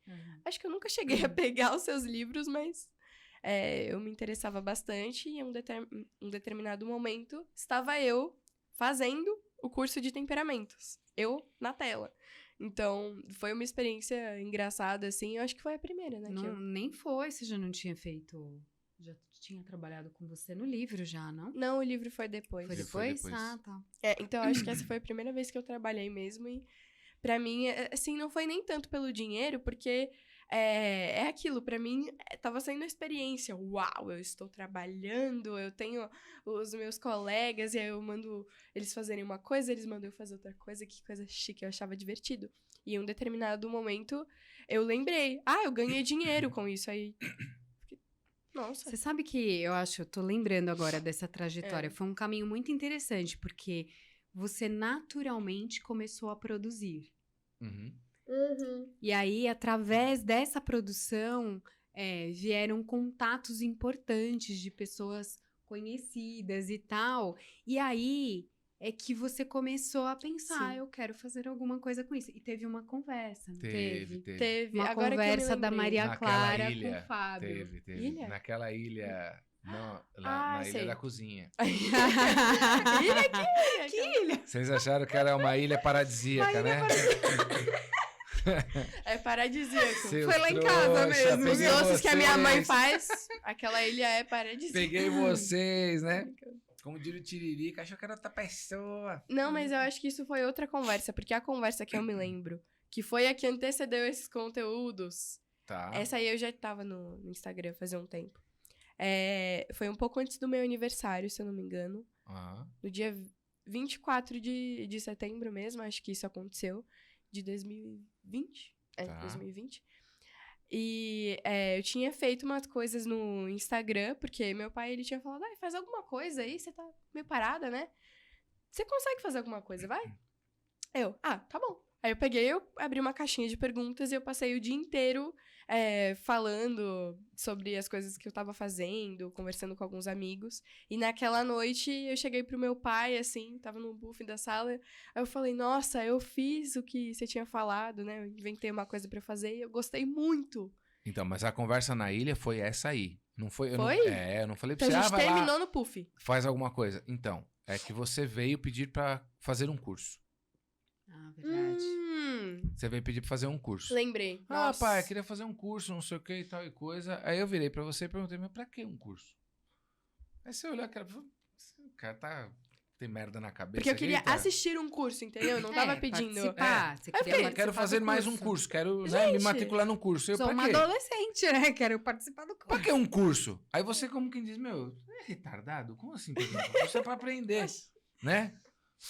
Acho que eu nunca cheguei a pegar os seus livros, mas eu me interessava bastante e em um determinado momento estava eu fazendo o curso de temperamentos. Eu na tela. Então, foi uma experiência engraçada, assim. Eu acho que foi a primeira, né?
Nem foi, você já não tinha feito... Já tinha trabalhado com você no livro já, não?
Não, o livro foi depois.
Foi
Foi
depois?
depois.
Ah, tá.
Então, eu acho que essa foi a primeira vez que eu trabalhei mesmo. E, pra mim, assim, não foi nem tanto pelo dinheiro, porque é aquilo. Pra mim, tava sendo uma experiência. Uau, eu estou trabalhando, eu tenho os meus colegas, e aí eu mando eles fazerem uma coisa, eles mandam eu fazer outra coisa. Que coisa chique, eu achava divertido. E em um determinado momento, eu lembrei. Eu ganhei dinheiro com isso. Aí, nossa.
Você sabe que eu tô lembrando agora dessa trajetória. Foi um caminho muito interessante, porque você naturalmente começou a produzir.
Uhum.
E aí, através dessa produção, vieram contatos importantes de pessoas conhecidas e tal. E aí é que você começou a pensar,
Sim.
eu quero fazer alguma coisa com isso. E teve uma conversa, não teve?
Teve.
Uma
Agora que eu me
conversa da
lembrei.
Maria
Naquela
Clara
ilha,
com o Fábio.
Teve.
Ilha?
Naquela ilha... Não, na ilha
sei.
da cozinha.
Ilha
Que ilha?
Vocês acharam que era uma ilha paradisíaca, né?
É paradisíaco.
Seus
Foi lá em casa
trouxa,
mesmo.
Os
peguei
doces que a minha mãe
vocês.
faz, aquela ilha é paradisíaca.
Peguei vocês, né? Como diria o Tiririca, achou que era outra pessoa.
Não, mas eu acho que isso foi outra conversa, porque a conversa que eu me lembro, que foi a que antecedeu esses conteúdos,
Tá.
essa aí eu já tava no Instagram fazia um tempo. Foi um pouco antes do meu aniversário, se eu não me engano.
Aham.
No dia 24 de setembro mesmo, acho que isso aconteceu, de 2020.
Tá.
2020. E eu tinha feito umas coisas no Instagram, porque meu pai, ele tinha falado, faz alguma coisa aí, você tá meio parada, né? Você consegue fazer alguma coisa, vai? Tá bom. Aí eu abri uma caixinha de perguntas e eu passei o dia inteiro falando sobre as coisas que eu tava fazendo, conversando com alguns amigos. E naquela noite eu cheguei pro meu pai, assim, tava no buffet da sala. Aí eu falei, nossa, eu fiz o que você tinha falado, né? Eu inventei uma coisa pra fazer e eu gostei muito.
Então, mas a conversa na ilha foi essa aí. Não foi?
Foi?
Eu não falei pra
Então a
você,
gente
vai lá,
terminou no puff.
faz alguma coisa. Então, é que você veio pedir pra fazer um curso.
Ah, verdade.
Você veio pedir pra fazer um curso.
Lembrei.
Ah,
Nossa.
pai, eu queria fazer um curso, não sei o que e tal e coisa. Aí eu virei pra você e perguntei, mas pra que um curso? Aí você olhou aquela... O cara tem merda na cabeça.
Porque eu queria
aqui, tá?
assistir um curso, entendeu? Eu não tava pedindo.
Participar. Você queria
fiquei,
Eu quero
participar
fazer
do
mais um curso, quero me
Gente,
matricular num curso. Eu,
Sou
pra
uma
quê?
adolescente, né? Quero participar do curso.
Pra que um curso? Aí você como quem diz, meu, é retardado? Como assim? Isso é pra aprender, né?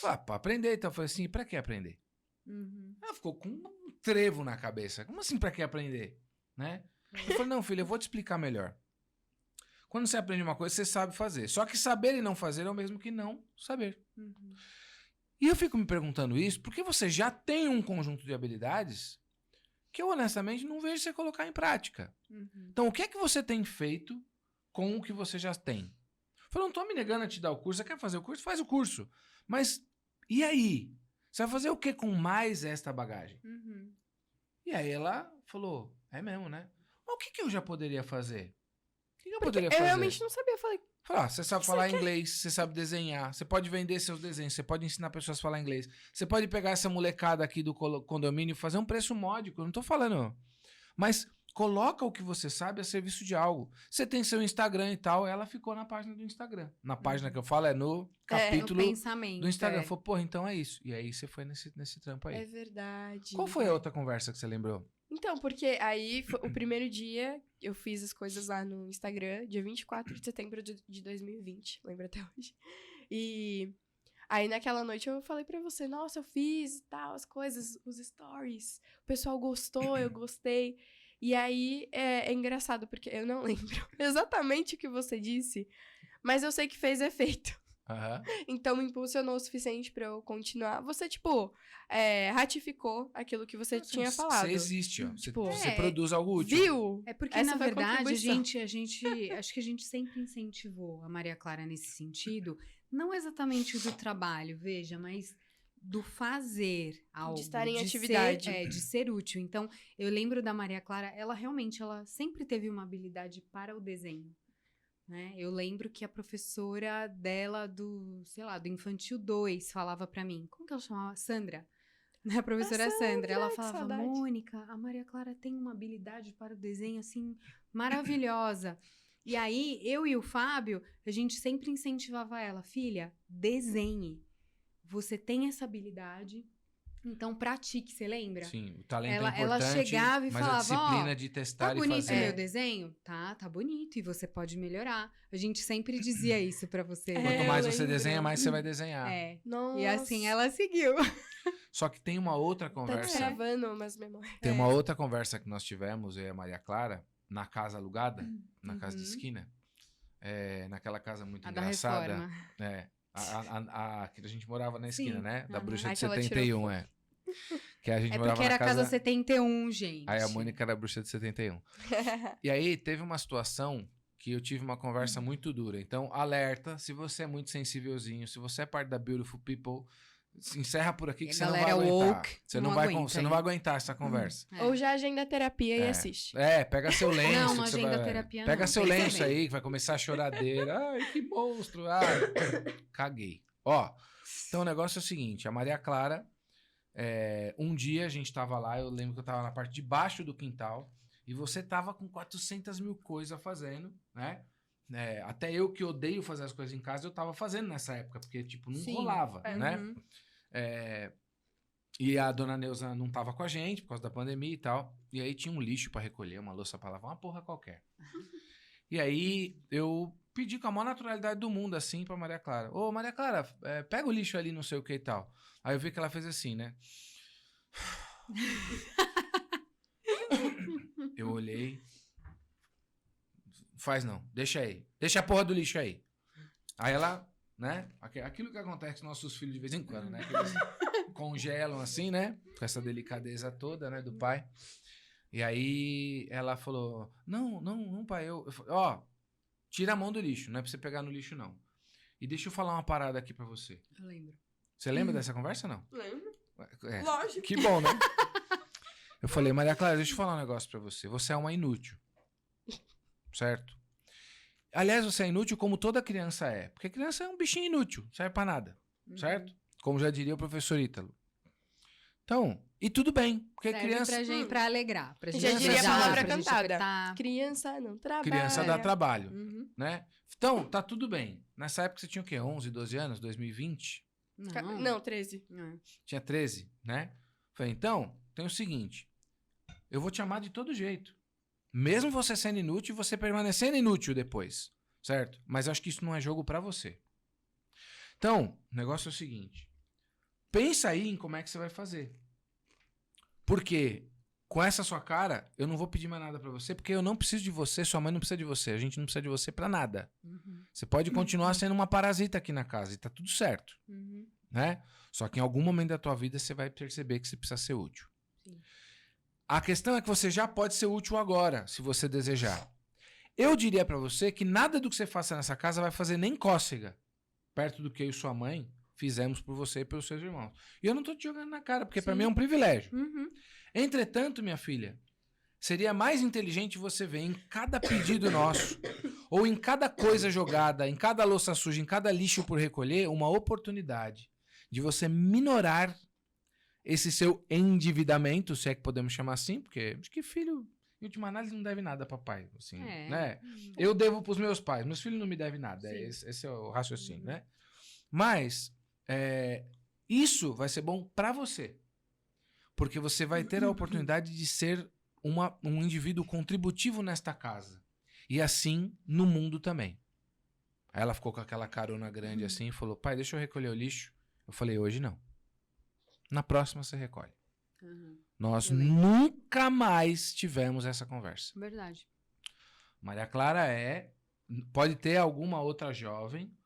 Pra aprender. Então eu falei assim, pra que aprender?
Uhum.
Ela ficou com um trevo na cabeça. Como assim pra que aprender? Né? Eu falei, não, filho, eu vou te explicar melhor. Quando você aprende uma coisa, você sabe fazer. Só que saber e não fazer é o mesmo que não saber.
Uhum.
E eu fico me perguntando isso porque você já tem um conjunto de habilidades que eu honestamente não vejo você colocar em prática.
Uhum.
Então, o que é que você tem feito com o que você já tem? Eu falei, não tô me negando a te dar o curso. Você quer fazer o curso? Faz o curso. Mas, e aí? Você vai fazer o que com mais esta bagagem?
Uhum.
E aí ela falou, é mesmo, né? Mas o que que eu já poderia fazer? O que eu poderia
Eu
fazer?
realmente não sabia. Eu falei,
Falei, você sabe falar inglês, você sabe desenhar, você pode vender seus desenhos, você pode ensinar pessoas a falar inglês, você pode pegar essa molecada aqui do condomínio e fazer um preço módico, eu não tô falando. Mas coloca o que você sabe a serviço de algo. Você tem seu Instagram e tal, ela ficou na página do Instagram. Na página que eu falo é no capítulo
No pensamento.
do Instagram. Falei, porra, então é isso. E aí você foi nesse trampo aí.
é verdade.
Qual foi a outra conversa que você lembrou?
Então, porque aí, o primeiro dia, eu fiz as coisas lá no Instagram, dia 24 de setembro de 2020, lembro até hoje. E aí, naquela noite, eu falei pra você, nossa, eu fiz e tal, as coisas, os stories. O pessoal gostou, eu gostei. E aí, é engraçado, porque eu não lembro exatamente o que você disse, mas eu sei que fez efeito.
Aham.
Então, me impulsionou o suficiente pra eu continuar. Você, tipo, ratificou aquilo que você tinha falado.
Você existe, ó.
Tipo,
Você produz algo útil.
Viu?
É porque,
Essa
na
foi a
verdade,
contribuição.
acho que a gente sempre incentivou a Maria Clara nesse sentido, não exatamente o do trabalho, veja, mas do fazer algo.
De estar em
ser-
atividade.
de ser útil. Então, eu lembro da Maria Clara, ela sempre teve uma habilidade para o desenho. Né? Eu lembro que a professora dela do Infantil 2 falava pra mim, como que ela chamava? Sandra. Né? A professora Sandra, ela
que
falava,
saudade.
Mônica, a Maria Clara tem uma habilidade para o desenho, assim, maravilhosa. E aí, eu e o Fábio, a gente sempre incentivava ela, filha, desenhe. Você tem essa habilidade, então pratique, você lembra?
Sim, o talento
Ela
é importante,
chegava e
mas
falava,
a disciplina
ó,
de testar
Tá
e
bonito o
fazer.
meu desenho? Tá bonito. E você pode melhorar. A gente sempre dizia isso pra você.
É,
Quanto
eu
mais você
lembro.
desenha, mais você vai desenhar.
É.
Nossa.
E assim ela seguiu.
Só que tem uma outra
Tá
conversa.
destravando umas memórias.
Tem uma outra conversa que nós tivemos, eu e a Maria Clara, na casa alugada, na casa de
Uhum.
esquina. Naquela casa muito
A da
engraçada.
reforma.
Que a gente morava na esquina,
Sim,
né? Da
aham.
bruxa de
Aquela tirou
71,
foto.
é. Que a gente
É
morava
porque era
na
a casa 71, gente.
Aí a Mônica era a bruxa de 71. E aí teve uma situação que eu tive uma conversa muito dura. Então, alerta, se você é muito sensívelzinho, se você é parte da Beautiful People, se encerra por aqui
E
que
a
você não vai
galera
aguentar.
woke
Você
não
não vai,
aguenta,
você não
hein?
vai aguentar essa conversa.
É.
Ou já agenda a terapia e
É.
assiste.
Pega seu lenço.
Não, não
que você
agenda
vai-
terapia,
Pega
não.
seu
Pensa
lenço
bem.
aí, que vai começar a choradeira. Ai, que monstro. Ai, caguei. Ó, então o negócio é o seguinte. A Maria Clara, um dia a gente tava lá, eu lembro que eu tava na parte de baixo do quintal, e você tava com 400 mil coisas fazendo, né? Até eu que odeio fazer as coisas em casa, eu tava fazendo nessa época, porque, tipo, não
Sim.
rolava, né?
Uhum.
E a dona Neuza não tava com a gente por causa da pandemia e tal. E aí tinha um lixo pra recolher, uma louça pra lavar, uma porra qualquer. E aí eu pedi com a maior naturalidade do mundo, assim, pra Maria Clara. Ô, Maria Clara, pega o lixo ali, não sei o que e tal. Aí eu vi que ela fez assim, né? Eu olhei. Faz não, deixa aí. Deixa a porra do lixo aí. Aí ela, né? Aquilo que acontece com nossos filhos de vez em quando, né? Que eles congelam assim, né? Com essa delicadeza toda, né? Do pai. E aí ela falou: Não, pai, ó, tira a mão do lixo, não é pra você pegar no lixo, não. E deixa eu falar uma parada aqui pra você.
Eu lembro.
Você lembra dessa conversa, não?
Lembro?
É.
Lógico.
Que bom, né? Eu falei, Maria Clara, deixa eu falar um negócio pra você. Você é uma inútil. Certo? Aliás, você é inútil como toda criança é. Porque criança é um bichinho inútil, não serve pra nada. Certo? Como já diria o professor Ítalo. Então, e tudo bem. Porque
Serve
criança.
pra gente, pra alegrar. Pra gente
Já diria a
beijar,
palavra
pra gente
cantada.
apertar.
Criança não trabalha.
Criança dá trabalho,
Uhum.
né? Então, tá tudo bem. Nessa época você tinha o quê? 11, 12 anos? 2020?
Não, 13.
Tinha 13, né? Falei, então, tem o seguinte. Eu vou te amar de todo jeito. Mesmo você sendo inútil, você permanecendo inútil depois. Certo? Mas eu acho que isso não é jogo pra você. Então, o negócio é o seguinte. Pensa aí em como é que você vai fazer. Porque com essa sua cara, eu não vou pedir mais nada pra você, porque eu não preciso de você, sua mãe não precisa de você, a gente não precisa de você pra nada.
Uhum.
Você pode continuar sendo uma parasita aqui na casa e tá tudo certo,
Uhum.
né? Só que em algum momento da tua vida você vai perceber que você precisa ser útil.
Sim.
A questão é que você já pode ser útil agora, se você desejar. Eu diria pra você que nada do que você faça nessa casa vai fazer nem cócega perto do que eu e sua mãe fizemos por você e pelos seus irmãos. E eu não tô te jogando na cara, porque pra
Sim.
mim é um privilégio.
Uhum.
Entretanto, minha filha, seria mais inteligente você ver em cada pedido nosso, ou em cada coisa jogada, em cada louça suja, em cada lixo por recolher, uma oportunidade de você minorar esse seu endividamento, se é que podemos chamar assim, porque acho que filho, em última análise, não deve nada, papai. Assim, né? Eu devo pros meus pais, meus filhos não me devem nada. Esse é o raciocínio, né? Mas isso vai ser bom pra você. Porque você vai ter a oportunidade de ser um indivíduo contributivo nesta casa. E assim no mundo também. Aí ela ficou com aquela carona grande assim e falou: pai, deixa eu recolher o lixo. Eu falei: hoje não. Na próxima você recolhe.
Uhum.
Nós
Eu lembro.
nunca mais tivemos essa conversa.
Verdade.
Maria Clara pode ter alguma outra jovem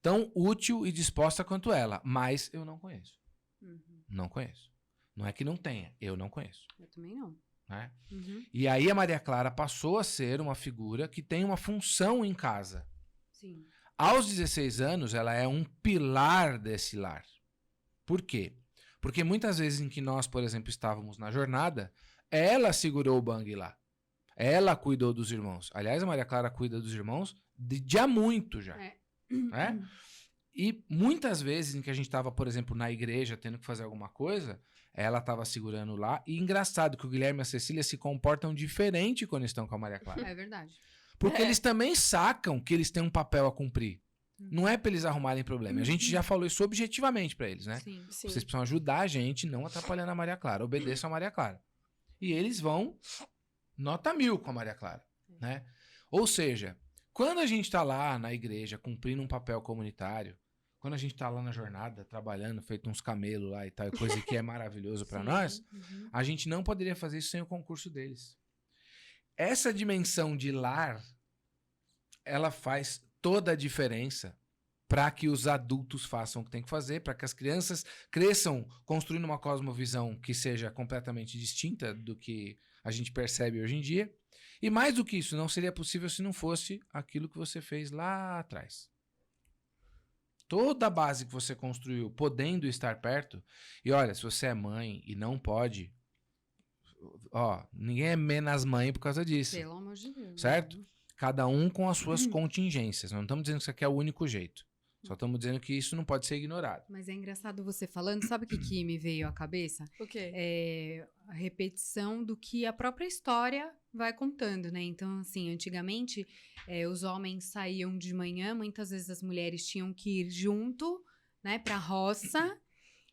tão útil e disposta quanto ela, mas eu não conheço.
Uhum.
Não conheço. Não é que não tenha, eu não conheço.
Eu também não.
Né?
Uhum.
E aí a Maria Clara passou a ser uma figura que tem uma função em casa.
Sim.
Aos 16 anos, ela é um pilar desse lar. Por quê? Porque muitas vezes em que nós, por exemplo, estávamos na jornada, ela segurou o bang lá. Ela cuidou dos irmãos. Aliás, a Maria Clara cuida dos irmãos de há muito já. Né? E muitas vezes em que a gente estava, por exemplo, na igreja, tendo que fazer alguma coisa, ela estava segurando lá. E engraçado que o Guilherme e a Cecília se comportam diferente quando estão com a Maria Clara.
É verdade.
Porque eles também sacam que eles têm um papel a cumprir. Não é pra eles arrumarem problema. A gente já falou isso objetivamente pra eles, né?
Sim.
Sim.
Vocês precisam ajudar a gente, não atrapalhando a Maria Clara. Obedeçam a Maria Clara. E eles vão nota 1000 com a Maria Clara, né? Ou seja, quando a gente tá lá na igreja cumprindo um papel comunitário, quando a gente tá lá na jornada, trabalhando, feito uns camelos lá e tal, coisa que é maravilhoso pra nós, a gente não poderia fazer isso sem o concurso deles. Essa dimensão de lar, ela faz toda a diferença para que os adultos façam o que tem que fazer, para que as crianças cresçam construindo uma cosmovisão que seja completamente distinta do que a gente percebe hoje em dia. E mais do que isso, não seria possível se não fosse aquilo que você fez lá atrás. Toda a base que você construiu, podendo estar perto, e olha, se você é mãe e não pode, ninguém é menos mãe por causa disso.
Pelo amor de Deus.
Certo? Cada um com as suas contingências. Não estamos dizendo que isso aqui é o único jeito. Só estamos dizendo que isso não pode ser ignorado.
Mas é engraçado você falando, sabe o que me veio à cabeça?
O quê?
É a repetição do que a própria história vai contando, né? Então, assim, antigamente, os homens saíam de manhã, muitas vezes as mulheres tinham que ir junto, né, pra roça,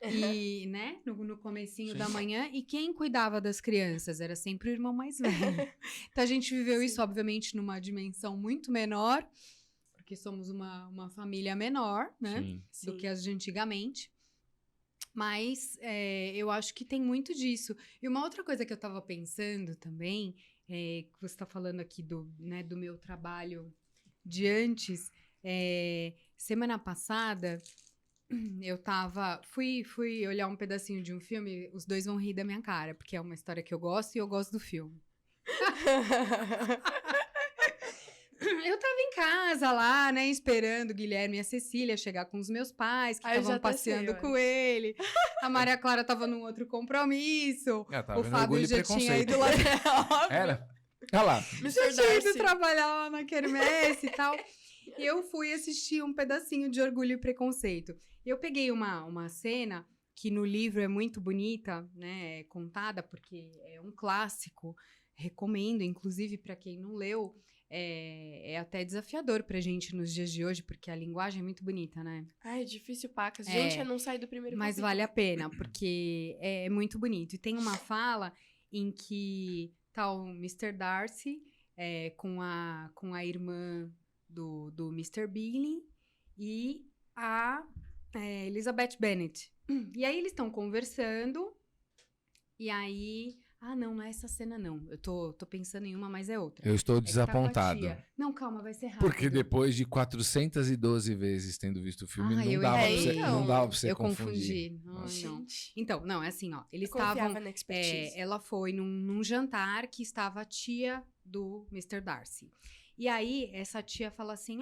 e, né, no comecinho da manhã, e quem cuidava das crianças era sempre o irmão mais velho. Então, a gente viveu isso, obviamente, numa dimensão muito menor, porque somos uma família menor, né, do que as de antigamente. Mas eu acho que tem muito disso. E uma outra coisa que eu tava pensando também, que você tá falando aqui do meu trabalho de antes, semana passada, eu fui olhar um pedacinho de um filme, os dois vão rir da minha cara, porque é uma história que eu gosto e eu gosto do filme. Eu tava em casa lá, né, esperando o Guilherme e a Cecília chegar com os meus pais, que estavam passeando com ele. A Maria Clara tava num outro compromisso. O Fábio já tinha ido lá.
Era? Olha lá.
Já tinha ido trabalhar lá na quermesse e tal. E eu fui assistir um pedacinho de Orgulho e Preconceito. Eu peguei uma cena que no livro é muito bonita, né, contada, porque é um clássico. Recomendo, inclusive, para quem não leu. É até desafiador pra gente nos dias de hoje, porque a linguagem é muito bonita, né?
Ai, difícil pacas. Gente, eu não saí do primeiro
Mas
capítulo.
vale a pena, porque é muito bonito. E tem uma fala em que tá o Mr. Darcy com a irmã do Mr. Billy e a Elizabeth Bennet. E aí eles estão conversando, e aí... Ah, não é essa cena, não. Eu tô pensando em uma, mas é outra.
Eu estou desapontado.
Não, calma, vai ser rápido.
Porque depois de 412 vezes tendo visto o filme, não
então.
dava pra você
eu
confundir.
Não. Então, não, é assim, ó. Eles
estavam... na expertise.
Ela foi num jantar que estava a tia do Mr. Darcy. E aí, essa tia fala assim,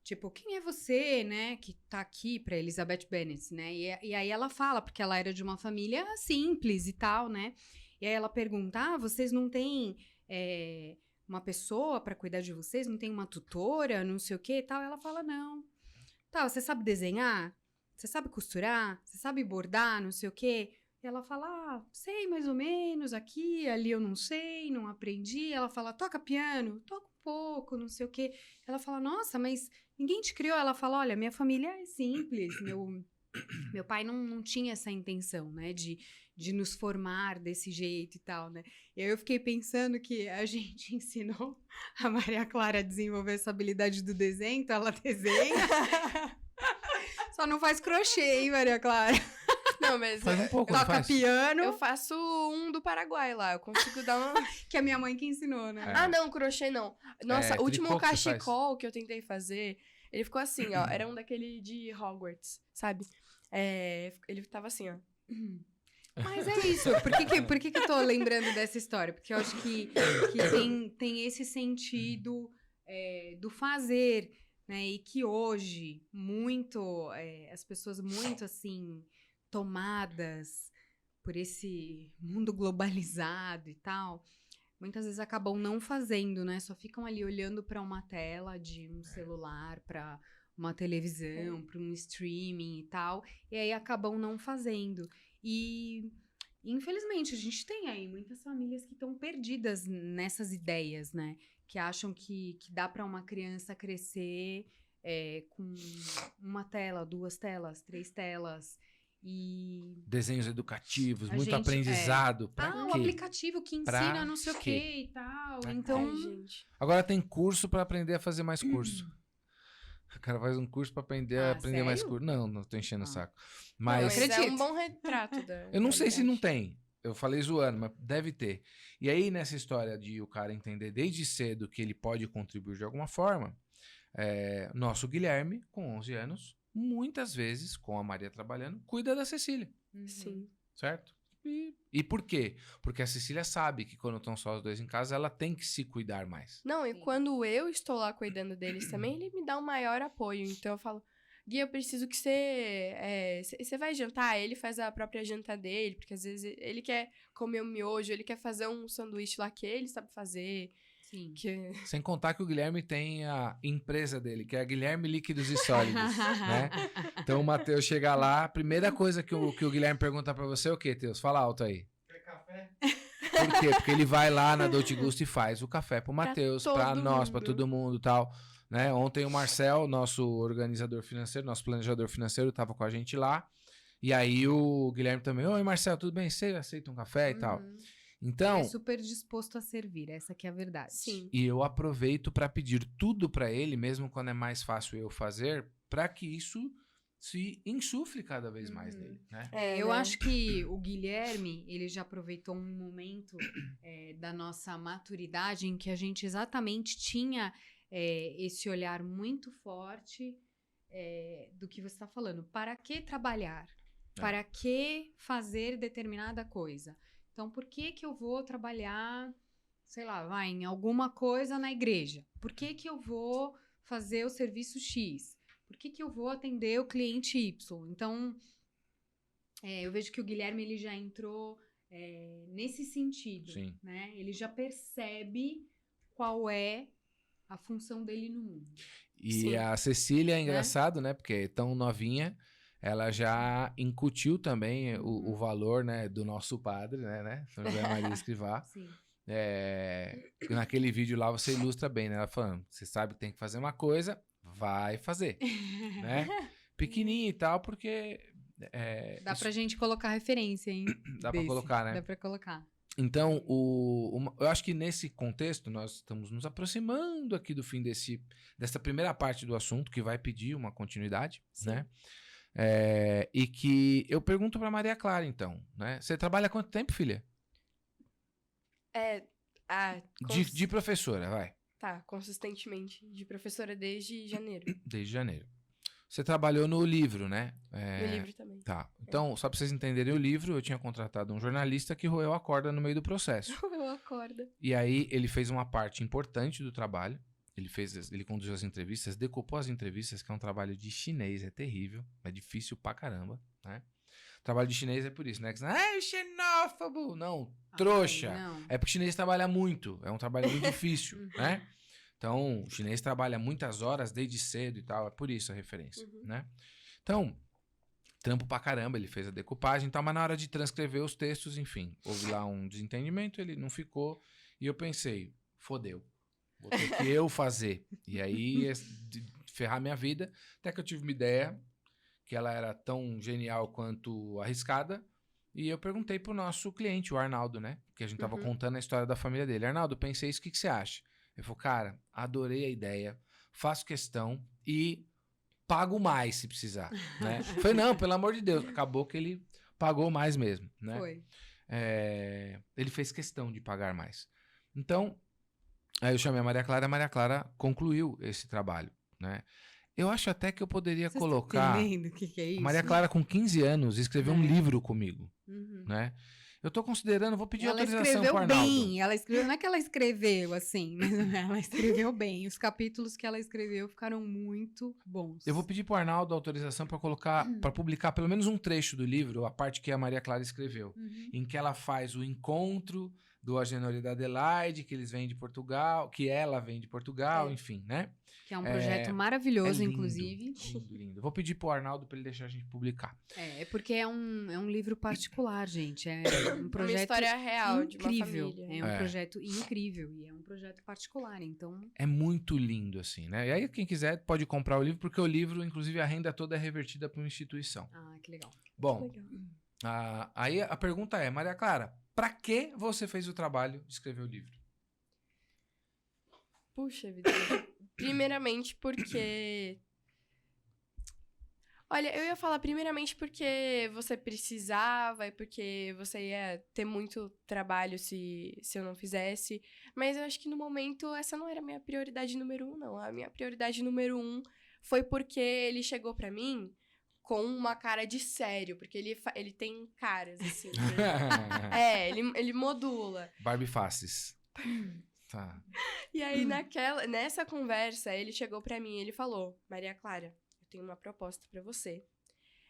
tipo, quem é você, né, que tá aqui pra Elizabeth Bennet, né? E aí ela fala, porque ela era de uma família simples e tal, né? E aí ela pergunta, vocês não têm uma pessoa pra cuidar de vocês? Não tem uma tutora, não sei o quê e tal? Ela fala, não. Tá, você sabe desenhar? Você sabe costurar? Você sabe bordar, não sei o quê? E ela fala, sei mais ou menos, aqui, ali eu não sei, não aprendi. Ela fala, toca piano? Toca um pouco, não sei o quê. Ela fala, nossa, mas ninguém te criou? Ela fala, olha, minha família é simples, meu pai não tinha essa intenção, né, de nos formar desse jeito e tal, né. E aí eu fiquei pensando que a gente ensinou a Maria Clara a desenvolver essa habilidade do desenho, então ela desenha. Só não faz crochê, hein, Maria Clara?
Não, mas
faz um pouco,
toca piano.
Eu faço um do Paraguai lá, eu consigo dar uma...
Que é a minha mãe que ensinou, né?
Ah, não, crochê não. Nossa, o último
tricô que
cachecol que eu tentei fazer, ele ficou assim, ó, era um daquele de Hogwarts, sabe? Ele tava assim, ó.
Mas é isso. Por que eu tô lembrando dessa história? Porque eu acho que tem esse sentido do fazer, né? E que hoje, as pessoas muito, assim, tomadas por esse mundo globalizado e tal, muitas vezes acabam não fazendo, né? Só ficam ali olhando para uma tela de um celular, para uma televisão, para um streaming e tal, e aí acabam não fazendo. E infelizmente a gente tem aí muitas famílias que estão perdidas nessas ideias, né? Que acham que dá para uma criança crescer com uma tela, 2 telas, 3 telas. E
Desenhos educativos, muito
gente,
aprendizado. Pra
o
quê?
aplicativo que
Pra
ensina não sei o
quê?
que e tal.
Pra
Então,
Ai, gente.
Agora tem curso pra aprender a fazer mais curso. O cara faz um curso pra aprender a aprender mais
sério?
curso. Não tô enchendo o saco.
Não,
Mas
mas é
acredito.
um bom retrato da
eu não sei se não
realidade.
tem. Eu falei zoando, mas deve ter. E aí, nessa história de o cara entender desde cedo que ele pode contribuir de alguma forma, nosso Guilherme, com 11 anos, muitas vezes, com a Maria trabalhando, cuida da Cecília,
Sim.
certo? E por quê? Porque a Cecília sabe que quando estão só os dois em casa, ela tem que se cuidar mais.
Não, e
Sim.
quando eu estou lá cuidando deles também, ele me dá um maior apoio. Então eu falo, Gui, eu preciso que você vai jantar? Ele faz a própria janta dele, porque às vezes ele quer comer um miojo, ele quer fazer um sanduíche lá que ele sabe fazer.
sim.
Que...
Sem contar que o Guilherme tem a empresa dele, que é a Guilherme Líquidos e Sólidos, né? Então o Matheus chega lá, a primeira coisa que o Guilherme pergunta pra você é o quê, Teus? Fala alto aí.
Quer café?
Por quê? Porque ele vai lá na Dolce Gusto e faz o café pro Matheus, pra
todo
nós, pra
mundo.
todo mundo e tal. Né? Ontem o Marcel, nosso organizador financeiro, nosso planejador financeiro, tava com a gente lá. E aí o Guilherme também, oi Marcel, tudo bem? Você aceita um café e tal?
Uhum.
Então,
É super disposto a servir, essa que é a verdade.
Sim.
e eu aproveito para pedir tudo para ele, mesmo quando é mais fácil eu fazer, para que isso se insufle cada vez mais
Uhum.
nele, né?
Eu
né?
acho que o Guilherme, ele já aproveitou um momento da nossa maturidade em que a gente exatamente tinha esse olhar muito forte do que você está falando. Para que trabalhar? Para que fazer determinada coisa? Então, por que eu vou trabalhar, sei lá, em alguma coisa na igreja? Por que eu vou fazer o serviço X? Por que eu vou atender o cliente Y? Então, eu vejo que o Guilherme ele já entrou nesse sentido,
Sim.
né? Ele já percebe qual é a função dele no mundo.
E
Sim.
a Cecília é engraçado, né? Porque é tão novinha, ela já incutiu também o valor, né, do nosso padre, né? São José Maria Escrivá.
Sim.
Naquele vídeo lá você ilustra bem, né? Ela falando, você sabe que tem que fazer uma coisa, vai fazer, né? Pequenininho e tal, porque...
Dá pra gente colocar referência, hein?
Dá pra colocar, né?
Dá pra colocar.
Então, eu acho que nesse contexto, nós estamos nos aproximando aqui do fim dessa primeira parte do assunto, que vai pedir uma continuidade, né? E que eu pergunto para Maria Clara, então, né? Você trabalha há quanto tempo, filha? De professora, vai.
Tá, consistentemente. De professora desde janeiro.
Desde janeiro. Você trabalhou no livro, né?
No livro também.
Tá. Então, só pra vocês entenderem o livro, eu tinha contratado um jornalista que roeu a corda no meio do processo.
Eu acordo.
E aí, ele fez uma parte importante do trabalho. Ele conduziu as entrevistas, decupou as entrevistas, que é um trabalho de chinês, é terrível, é difícil pra caramba, né? Trabalho de chinês é por isso, né? Xenófobo! Não, trouxa!
Não.
É porque o chinês trabalha muito, é um trabalho muito difícil, né? Então, o chinês trabalha muitas horas desde cedo e tal, é por isso a referência, né? Então, trampo pra caramba, ele fez a decupagem e tal, mas na hora de transcrever os textos, enfim, houve lá um desentendimento, ele não ficou, e eu pensei, fodeu, vou ter que eu fazer. E aí, ferrar minha vida, até que eu tive uma ideia, que ela era tão genial quanto arriscada, e eu perguntei pro nosso cliente, o Arnaldo, né? Que a gente tava contando a história da família dele. Arnaldo, pensei isso, o que você acha? Ele falou, cara, adorei a ideia, faço questão e pago mais se precisar, né? Eu falei, não, pelo amor de Deus. Acabou que ele pagou mais mesmo, né?
Foi.
Ele fez questão de pagar mais. Então, aí eu chamei a Maria Clara concluiu esse trabalho, né? Eu acho até que eu poderia
Vocês
colocar...
estão entendendo o que é isso?
A Maria Clara, com 15 anos, escreveu um livro comigo,
Uhum.
né? Eu tô considerando, vou pedir
Ela
autorização
escreveu
pro Arnaldo.
bem, ela escreveu, não é que ela escreveu assim, mas ela escreveu bem. Os capítulos que ela escreveu ficaram muito bons.
Eu vou pedir pro Arnaldo autorização para colocar, para publicar pelo menos um trecho do livro, a parte que a Maria Clara escreveu, em que ela faz o encontro do Agenor e da Adelaide, que eles vêm de Portugal, que ela vem de Portugal, enfim, né?
Que é um projeto maravilhoso,
lindo,
inclusive.
Lindo, lindo. Vou pedir pro Arnaldo para ele deixar a gente publicar.
É porque é um livro particular, gente. É um projeto
Uma história real
incrível.
de uma família.
É um projeto incrível e é um projeto particular, então...
É muito lindo, assim, né? E aí, quem quiser pode comprar o livro, porque o livro, inclusive, a renda toda é revertida para uma instituição.
Ah, que legal.
Bom,
Legal.
aí a pergunta é, Maria Clara, para que você fez o trabalho de escrever o livro?
Puxa vida. Primeiramente porque... Olha, eu ia falar primeiramente porque você precisava e porque você ia ter muito trabalho se eu não fizesse. Mas eu acho que no momento essa não era a minha prioridade número 1, não. A minha prioridade número 1 foi porque ele chegou pra mim com uma cara de sério. Porque ele tem caras, assim. Ele modula.
Barbie Faces. Tá.
E aí, nessa conversa, ele chegou pra mim e ele falou: Maria Clara, eu tenho uma proposta pra você.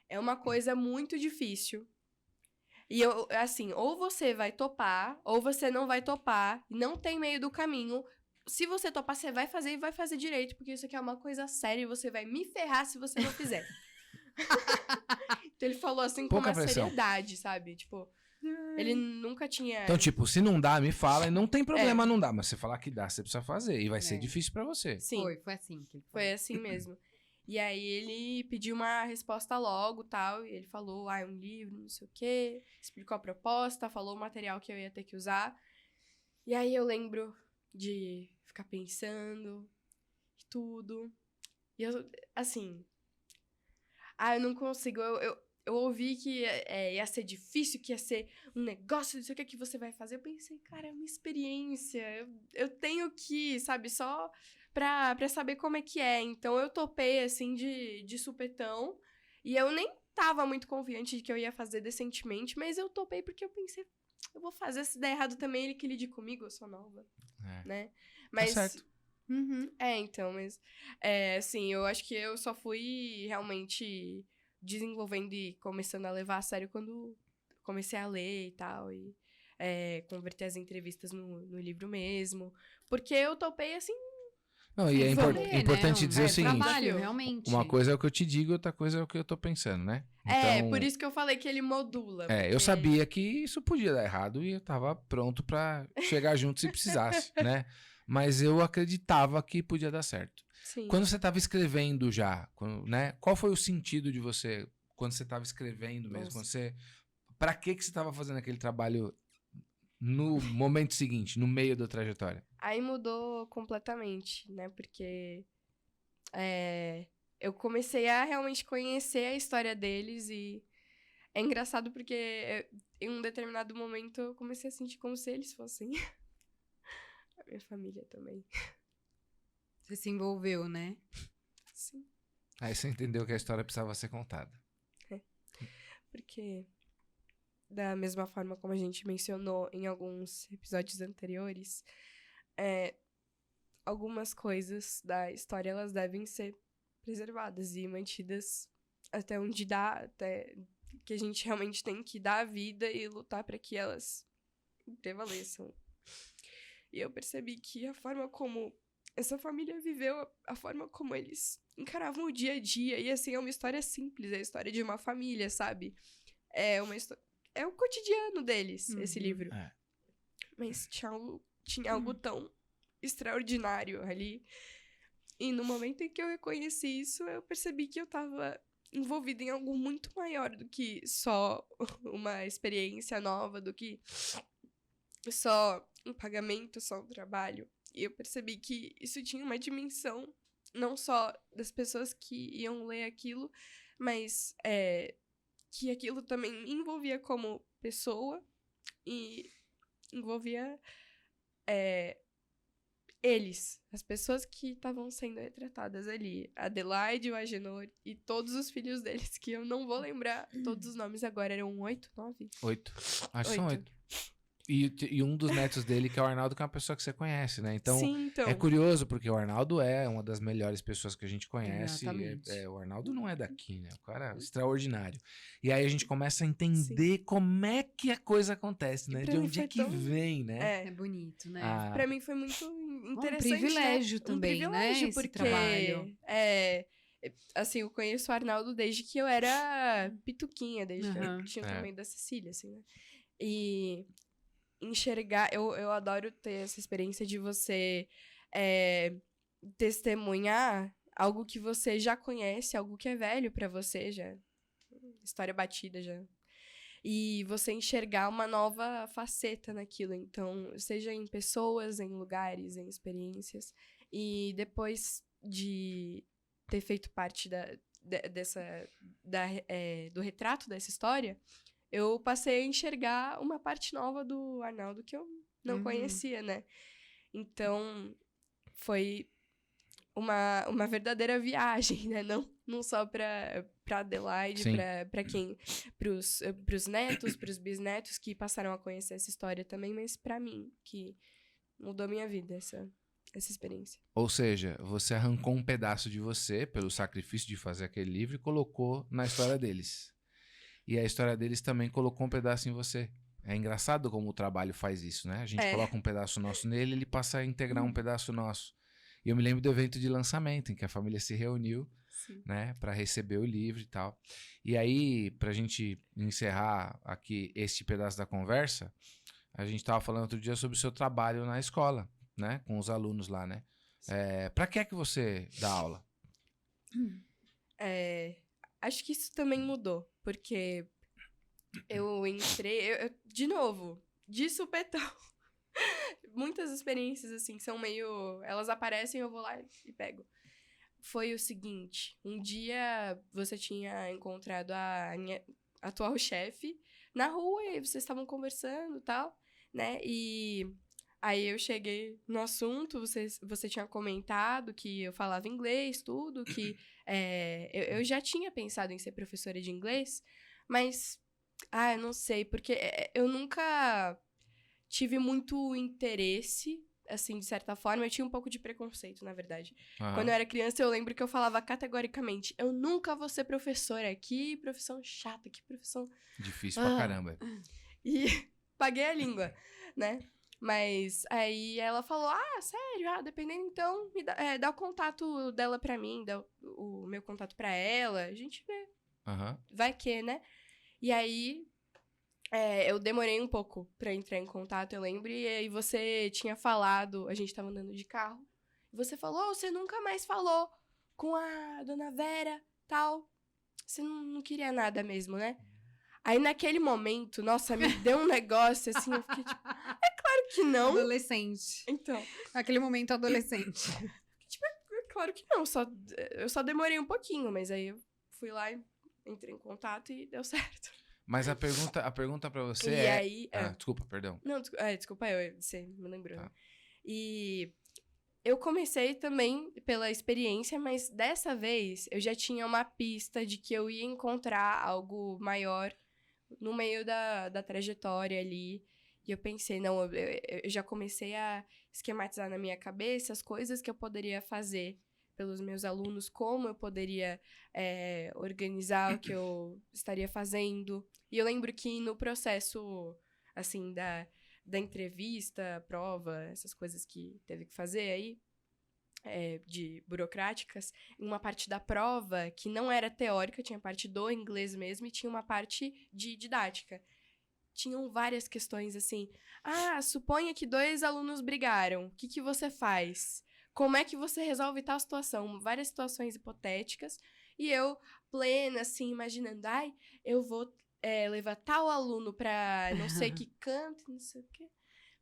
É uma coisa muito difícil. E eu, assim, ou você vai topar, ou você não vai topar. Não tem meio do caminho. Se você topar, você vai fazer e vai fazer direito, porque isso aqui é uma coisa séria e você vai me ferrar se você não fizer. Então ele falou assim
Pouca
com uma
pressão.
seriedade, sabe? Tipo, ele nunca tinha...
Então, tipo, se não dá, me fala e não tem problema não dá. Mas você falar que dá, você precisa fazer. E vai ser difícil pra você.
Sim.
Foi assim que ele falou.
Foi assim mesmo. E aí ele pediu uma resposta logo, tal, e ele falou, um livro, não sei o quê, explicou a proposta, falou o material que eu ia ter que usar. E aí eu lembro de ficar pensando e tudo. E eu, assim... eu não consigo, eu ouvi que ia ser difícil, que ia ser um negócio, não sei o que você vai fazer. Eu pensei, cara, é uma experiência. Eu tenho que, sabe, só pra saber como é que é. Então eu topei, assim, de supetão. E eu nem tava muito confiante de que eu ia fazer decentemente, mas eu topei porque eu pensei, eu vou fazer, se der errado também, ele que lide comigo, eu sou nova, né? Mas...
Tá certo.
Então, mas... assim, eu acho que eu só fui realmente... desenvolvendo e começando a levar a sério quando comecei a ler e tal, e converter as entrevistas no livro mesmo, porque eu topei assim...
Não, e é importante dizer o seguinte,
trabalho, realmente.
uma coisa é o que eu te digo, outra coisa é o que eu tô pensando, né? Então,
por isso que eu falei que ele modula.
eu sabia que isso podia dar errado e eu tava pronto pra chegar junto se precisasse, né? Mas eu acreditava que podia dar certo.
Sim.
Quando você estava escrevendo já, né? Qual foi o sentido de você, quando você estava escrevendo mesmo? Pra que você estava fazendo aquele trabalho no momento seguinte, no meio da trajetória?
Aí mudou completamente, né? Porque eu comecei a realmente conhecer a história deles e é engraçado porque em um determinado momento eu comecei a sentir como se eles fossem a minha família também.
Você se envolveu, né?
Sim.
Aí você entendeu que a história precisava ser contada.
Porque, da mesma forma como a gente mencionou em alguns episódios anteriores, algumas coisas da história, elas devem ser preservadas e mantidas até onde dá, até que a gente realmente tem que dar a vida e lutar para que elas prevaleçam. E eu percebi que a forma como essa família viveu, a forma como eles encaravam o dia a dia, e assim, é uma história simples, é a história de uma família, sabe? É o cotidiano deles, esse livro. Mas tinha algo tão extraordinário ali. E no momento em que eu reconheci isso, eu percebi que eu tava envolvida em algo muito maior do que só uma experiência nova, do que só um pagamento, só um trabalho. E eu percebi que isso tinha uma dimensão, não só das pessoas que iam ler aquilo, mas que aquilo também me envolvia como pessoa e envolvia as pessoas que estavam sendo retratadas ali, a Adelaide, o Agenor e todos os filhos deles, que eu não vou lembrar todos os nomes agora, eram 8, 9?
8. Acho que são 8. E um dos netos dele, que é o Arnaldo, que é uma pessoa que você conhece, né? Então,
Sim, então.
é curioso, porque o Arnaldo é uma das melhores pessoas que a gente conhece.
Exatamente.
O Arnaldo não é daqui, né? O cara é extraordinário. E aí a gente começa a entender como é que a coisa acontece, né?
pra
De
mim
onde
foi
é que
tão-
vem, né?
É bonito, né?
Ah,
Pra mim foi muito interessante,
Um privilégio
né?
também,
um
né?
privilégio,
Esse
porque,
trabalho.
assim, eu conheço o Arnaldo desde que eu era pituquinha, desde que eu
Aham.
tinha o
É.
tamanho da Cecília, assim, né? E enxergar, eu adoro ter essa experiência de você testemunhar algo que você já conhece, algo que é velho pra você, já história batida já. E você enxergar uma nova faceta naquilo. Então, seja em pessoas, em lugares, em experiências. E depois de ter feito parte do retrato dessa história, eu passei a enxergar uma parte nova do Arnaldo que eu não
Uhum.
conhecia, né? Então, foi uma verdadeira viagem, né? Não só pra Adelaide,
Sim.
pros netos, pros bisnetos que passaram a conhecer essa história também, mas pra mim, que mudou minha vida essa experiência.
Ou seja, você arrancou um pedaço de você, pelo sacrifício de fazer aquele livro, e colocou na história deles. E a história deles também colocou um pedaço em você. É engraçado como o trabalho faz isso, né? A gente coloca um pedaço nosso nele, ele passa a integrar um pedaço nosso. E eu me lembro do evento de lançamento, em que a família se reuniu,
Sim.
né, para receber o livro e tal. E aí, pra gente encerrar aqui este pedaço da conversa, a gente tava falando outro dia sobre o seu trabalho na escola, né, com os alunos lá, né? Pra que você dá aula?
Acho que isso também mudou, porque eu entrei, de novo, de supetão. Muitas experiências, assim, são meio... Elas aparecem, eu vou lá e pego. Foi o seguinte, um dia você tinha encontrado a minha atual chefe na rua e vocês estavam conversando e tal, né? E aí eu cheguei no assunto, você tinha comentado que eu falava inglês, tudo, que eu já tinha pensado em ser professora de inglês, mas, eu não sei, porque eu nunca tive muito interesse, assim, de certa forma. Eu tinha um pouco de preconceito, na verdade.
Aham.
Quando eu era criança, eu lembro que eu falava categoricamente, eu nunca vou ser professora. Que profissão chata, que profissão...
Difícil pra caramba.
E paguei a língua, né? Mas aí ela falou, sério? Dependendo, então, dá o contato dela pra mim, dá o meu contato pra ela, a gente vê,
Aham.
vai que, né? E aí, eu demorei um pouco pra entrar em contato, eu lembro, e aí você tinha falado, a gente tava andando de carro, e você falou, você nunca mais falou com a dona Vera, tal, você não queria nada mesmo, né? Aí naquele momento, nossa, me deu um negócio assim, eu fiquei tipo, claro que não.
Adolescente.
Então,
Aquele momento adolescente.
claro que não, eu só demorei um pouquinho, mas aí eu fui lá e entrei em contato e deu certo.
Mas a pergunta pra você
E aí...
Desculpa, perdão.
Não, desculpa, você me lembrou.
Tá.
Né? E eu comecei também pela experiência, mas dessa vez eu já tinha uma pista de que eu ia encontrar algo maior no meio da trajetória ali. E eu pensei, não, eu já comecei a esquematizar na minha cabeça as coisas que eu poderia fazer pelos meus alunos, como eu poderia organizar o que eu estaria fazendo. E eu lembro que no processo, assim, da entrevista, prova, essas coisas que teve que fazer aí, de burocráticas, em uma parte da prova que não era teórica, tinha parte do inglês mesmo e tinha uma parte de didática. Tinham várias questões assim, suponha que 2 alunos brigaram, o que você faz? Como é que você resolve tal situação? Várias situações hipotéticas, e eu, plena, assim, imaginando, eu vou levar tal aluno pra não sei que canto, não sei o quê.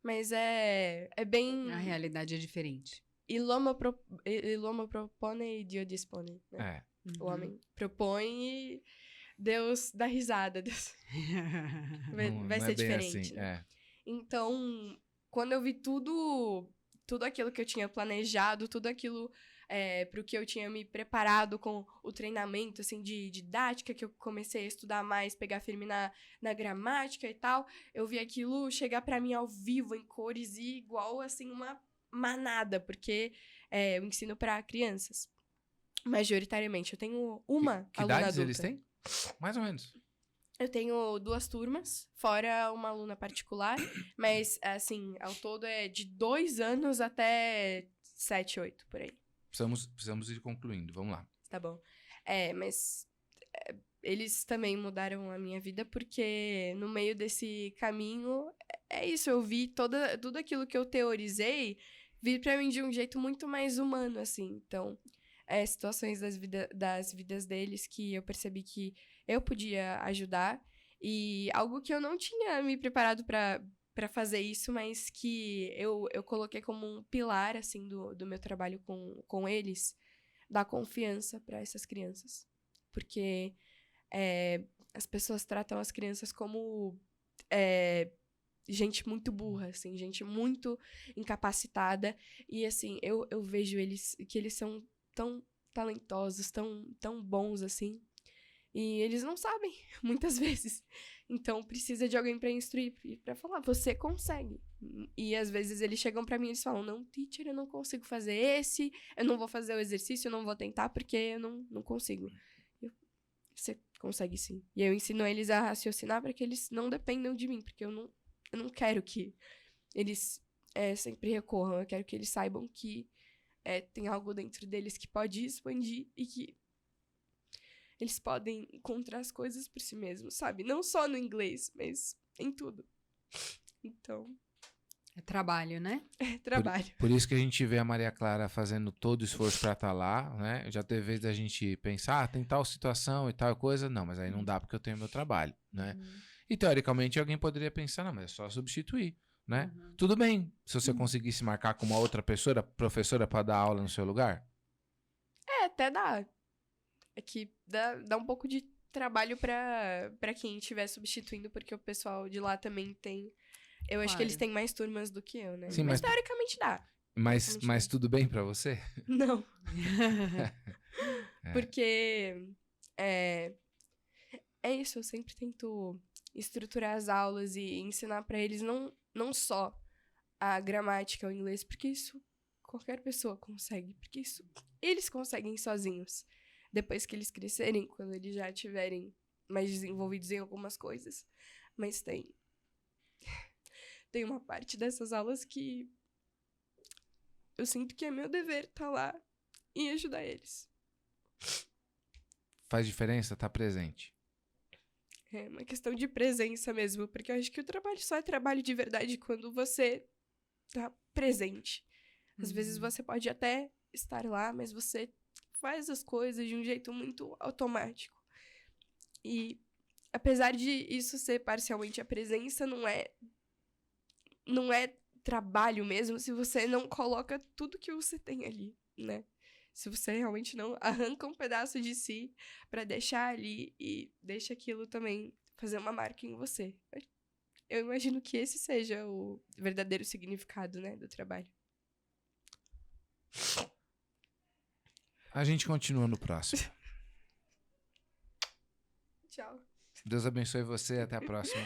Mas é bem...
A realidade é diferente.
Il uomo propone e Dio dispone, né? O homem propõe e Deus dá risada. Deus... vai
Não
ser
é bem
diferente.
assim,
Né? Então, quando eu vi tudo tudo aquilo que eu tinha planejado, tudo aquilo pro que eu tinha me preparado com o treinamento, assim, de didática, que eu comecei a estudar mais, pegar firme na gramática e tal, eu vi aquilo chegar pra mim ao vivo, em cores, e igual, assim, uma manada, porque eu ensino pra crianças, majoritariamente. Eu tenho uma
Que
aluna
idades
adulta.
eles têm? Mais ou menos.
Eu tenho 2 turmas, fora uma aluna particular, mas, assim, ao todo é de 2 anos até 7, 8, por aí.
Precisamos ir concluindo. Vamos lá.
Tá bom. Mas eles também mudaram a minha vida, porque no meio desse caminho, é isso, eu vi tudo aquilo que eu teorizei vir pra mim de um jeito muito mais humano, assim. Então, situações das vidas deles que eu percebi que eu podia ajudar. E algo que eu não tinha me preparado pra fazer isso, mas que eu coloquei como um pilar, assim, do meu trabalho com eles, dar confiança pra essas crianças. Porque as pessoas tratam as crianças como gente muito burra, assim, gente muito incapacitada. E, assim, eu vejo que eles são tão talentosos, tão bons, assim. E eles não sabem, muitas vezes. Então, precisa de alguém pra instruir, pra falar, você consegue. E, às vezes, eles chegam pra mim e eles falam, não, teacher, eu não consigo fazer esse, eu não vou fazer o exercício, eu não vou tentar porque eu não consigo. Você consegue sim. E eu ensino eles a raciocinar pra que eles não dependam de mim, porque eu não quero que eles sempre recorram, eu quero que eles saibam que tem algo dentro deles que pode expandir e que eles podem encontrar as coisas por si mesmos, sabe? Não só no inglês, mas em tudo. Então,
É trabalho, né?
é trabalho.
Por isso que a gente vê a Maria Clara fazendo todo o esforço pra estar lá, né? Já teve vez da gente pensar, tem tal situação e tal coisa. Não, mas aí não dá porque eu tenho meu trabalho, né? E teoricamente alguém poderia pensar, não, mas é só substituir, né? Tudo bem, se você conseguisse marcar com uma outra professora pra dar aula no seu lugar.
Até dá. É que dá um pouco de trabalho pra quem estiver substituindo, porque o pessoal de lá também tem. Eu acho que eles têm mais turmas do que eu, né?
Sim,
mas
mas
teoricamente dá.
Mas tudo bem pra você?
Não. Porque é isso, eu sempre tento estruturar as aulas e ensinar pra eles não só a gramática, o inglês, porque isso qualquer pessoa consegue, porque isso eles conseguem sozinhos. Depois que eles crescerem, quando eles já estiverem mais desenvolvidos em algumas coisas. Mas tem uma parte dessas aulas que eu sinto que é meu dever estar lá e ajudar eles.
Faz diferença estar presente.
É uma questão de presença mesmo, porque eu acho que o trabalho só é trabalho de verdade quando você tá presente. Às vezes você pode até estar lá, mas você faz as coisas de um jeito muito automático. E apesar de isso ser parcialmente a presença, não é trabalho mesmo se você não coloca tudo que você tem ali, né? Se você realmente não arranca um pedaço de si pra deixar ali e deixa aquilo também fazer uma marca em você. Eu imagino que esse seja o verdadeiro significado, né, do trabalho.
A gente continua no próximo.
Tchau.
Deus abençoe você, até a próxima.